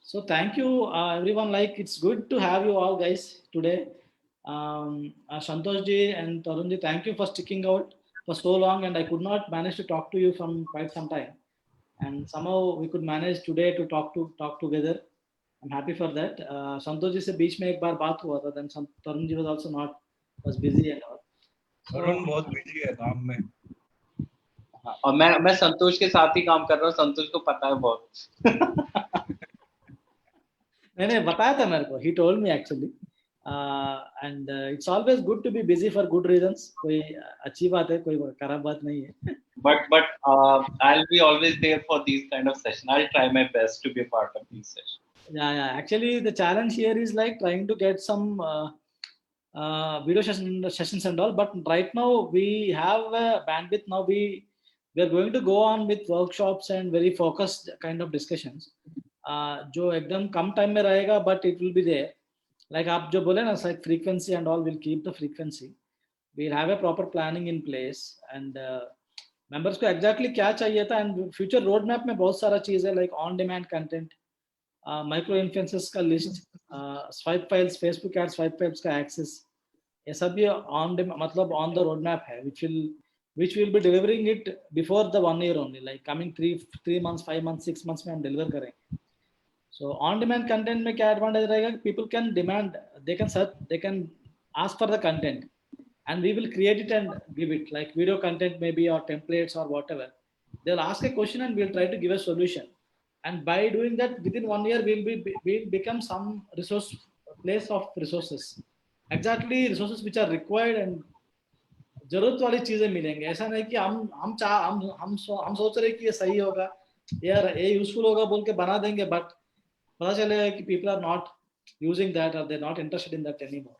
So thank you everyone. Like, it's good to have you all guys today. Santosh ji and Tarun ji, thank you for sticking out for so long, and I could not manage to talk to you from quite some time, and somehow we could manage today to talk together. I'm happy for that. Santosh ji se beech mein ek baar baat hua tha, then Tarun ji was busy and all. Tarun बहुत busy है काम में. और मैं संतोष के साथ ही काम कर रहा हूँ. संतोष को पता है बहुत. नहीं बताया था मेरे को. He told me actually. And it's always good to be busy for good reasons. कोई अच्छी बात है, कोई खराब बात नहीं है. I'll be always there for these kind of sessions. I'll try my best to be a part of these sessions. Yeah. Actually, the challenge here is like trying to get some video sessions and all. But right now we have a bandwidth. Now we are going to go on with workshops and very focused kind of discussions. जो एकदम कम time में रहेगा, but it will be there. Like आप जो बोले ना, like frequency and all, will keep the frequency. We'll have a proper planning in place and members को exactly क्या चाहिए था, and future roadmap में बहुत सारा चीज है, like on demand content, micro influencers का list, swipe files, Facebook ad swipe files का एक्सेस, ये सब ये मतलब ऑन द रोड मैप है, which will be delivering it before the 1 year only, like coming 3 months, 5 months, 6 months में हम deliver करेंगे. So on demand content में क्या एडवांटेज रहेगा, people can demand, they can search, they can ask for the content and we will create it and give it, like video content maybe or templates or whatever. They'll ask a question and we'll try to give a solution. And by doing that, within 1 year, we'll become some resource place of resources. Exactly resources which are required and जरूरत वाली चीजें मिलेंगे. ऐसा नहीं कि हम सोच रहे कि ये सही होगा, यार ये यूजफुल होगा बोल के बना देंगे, but पता चलेगा कि people are not using that or they're not interested in that anymore.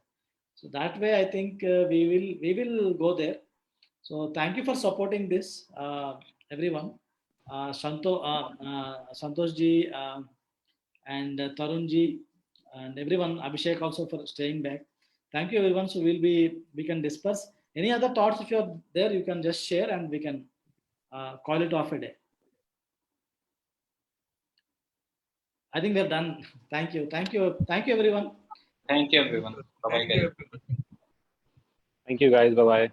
So that way, I think we will go there. So thank you for supporting this, everyone. Santosh ji and Tarun ji and everyone, Abhishek also for staying back. Thank you everyone. So we can disperse. Any other thoughts if you're there, you can just share and we can call it off a day. I think we're done. Thank you everyone. Thank you everyone. Bye bye guys. Thank you guys. Bye bye.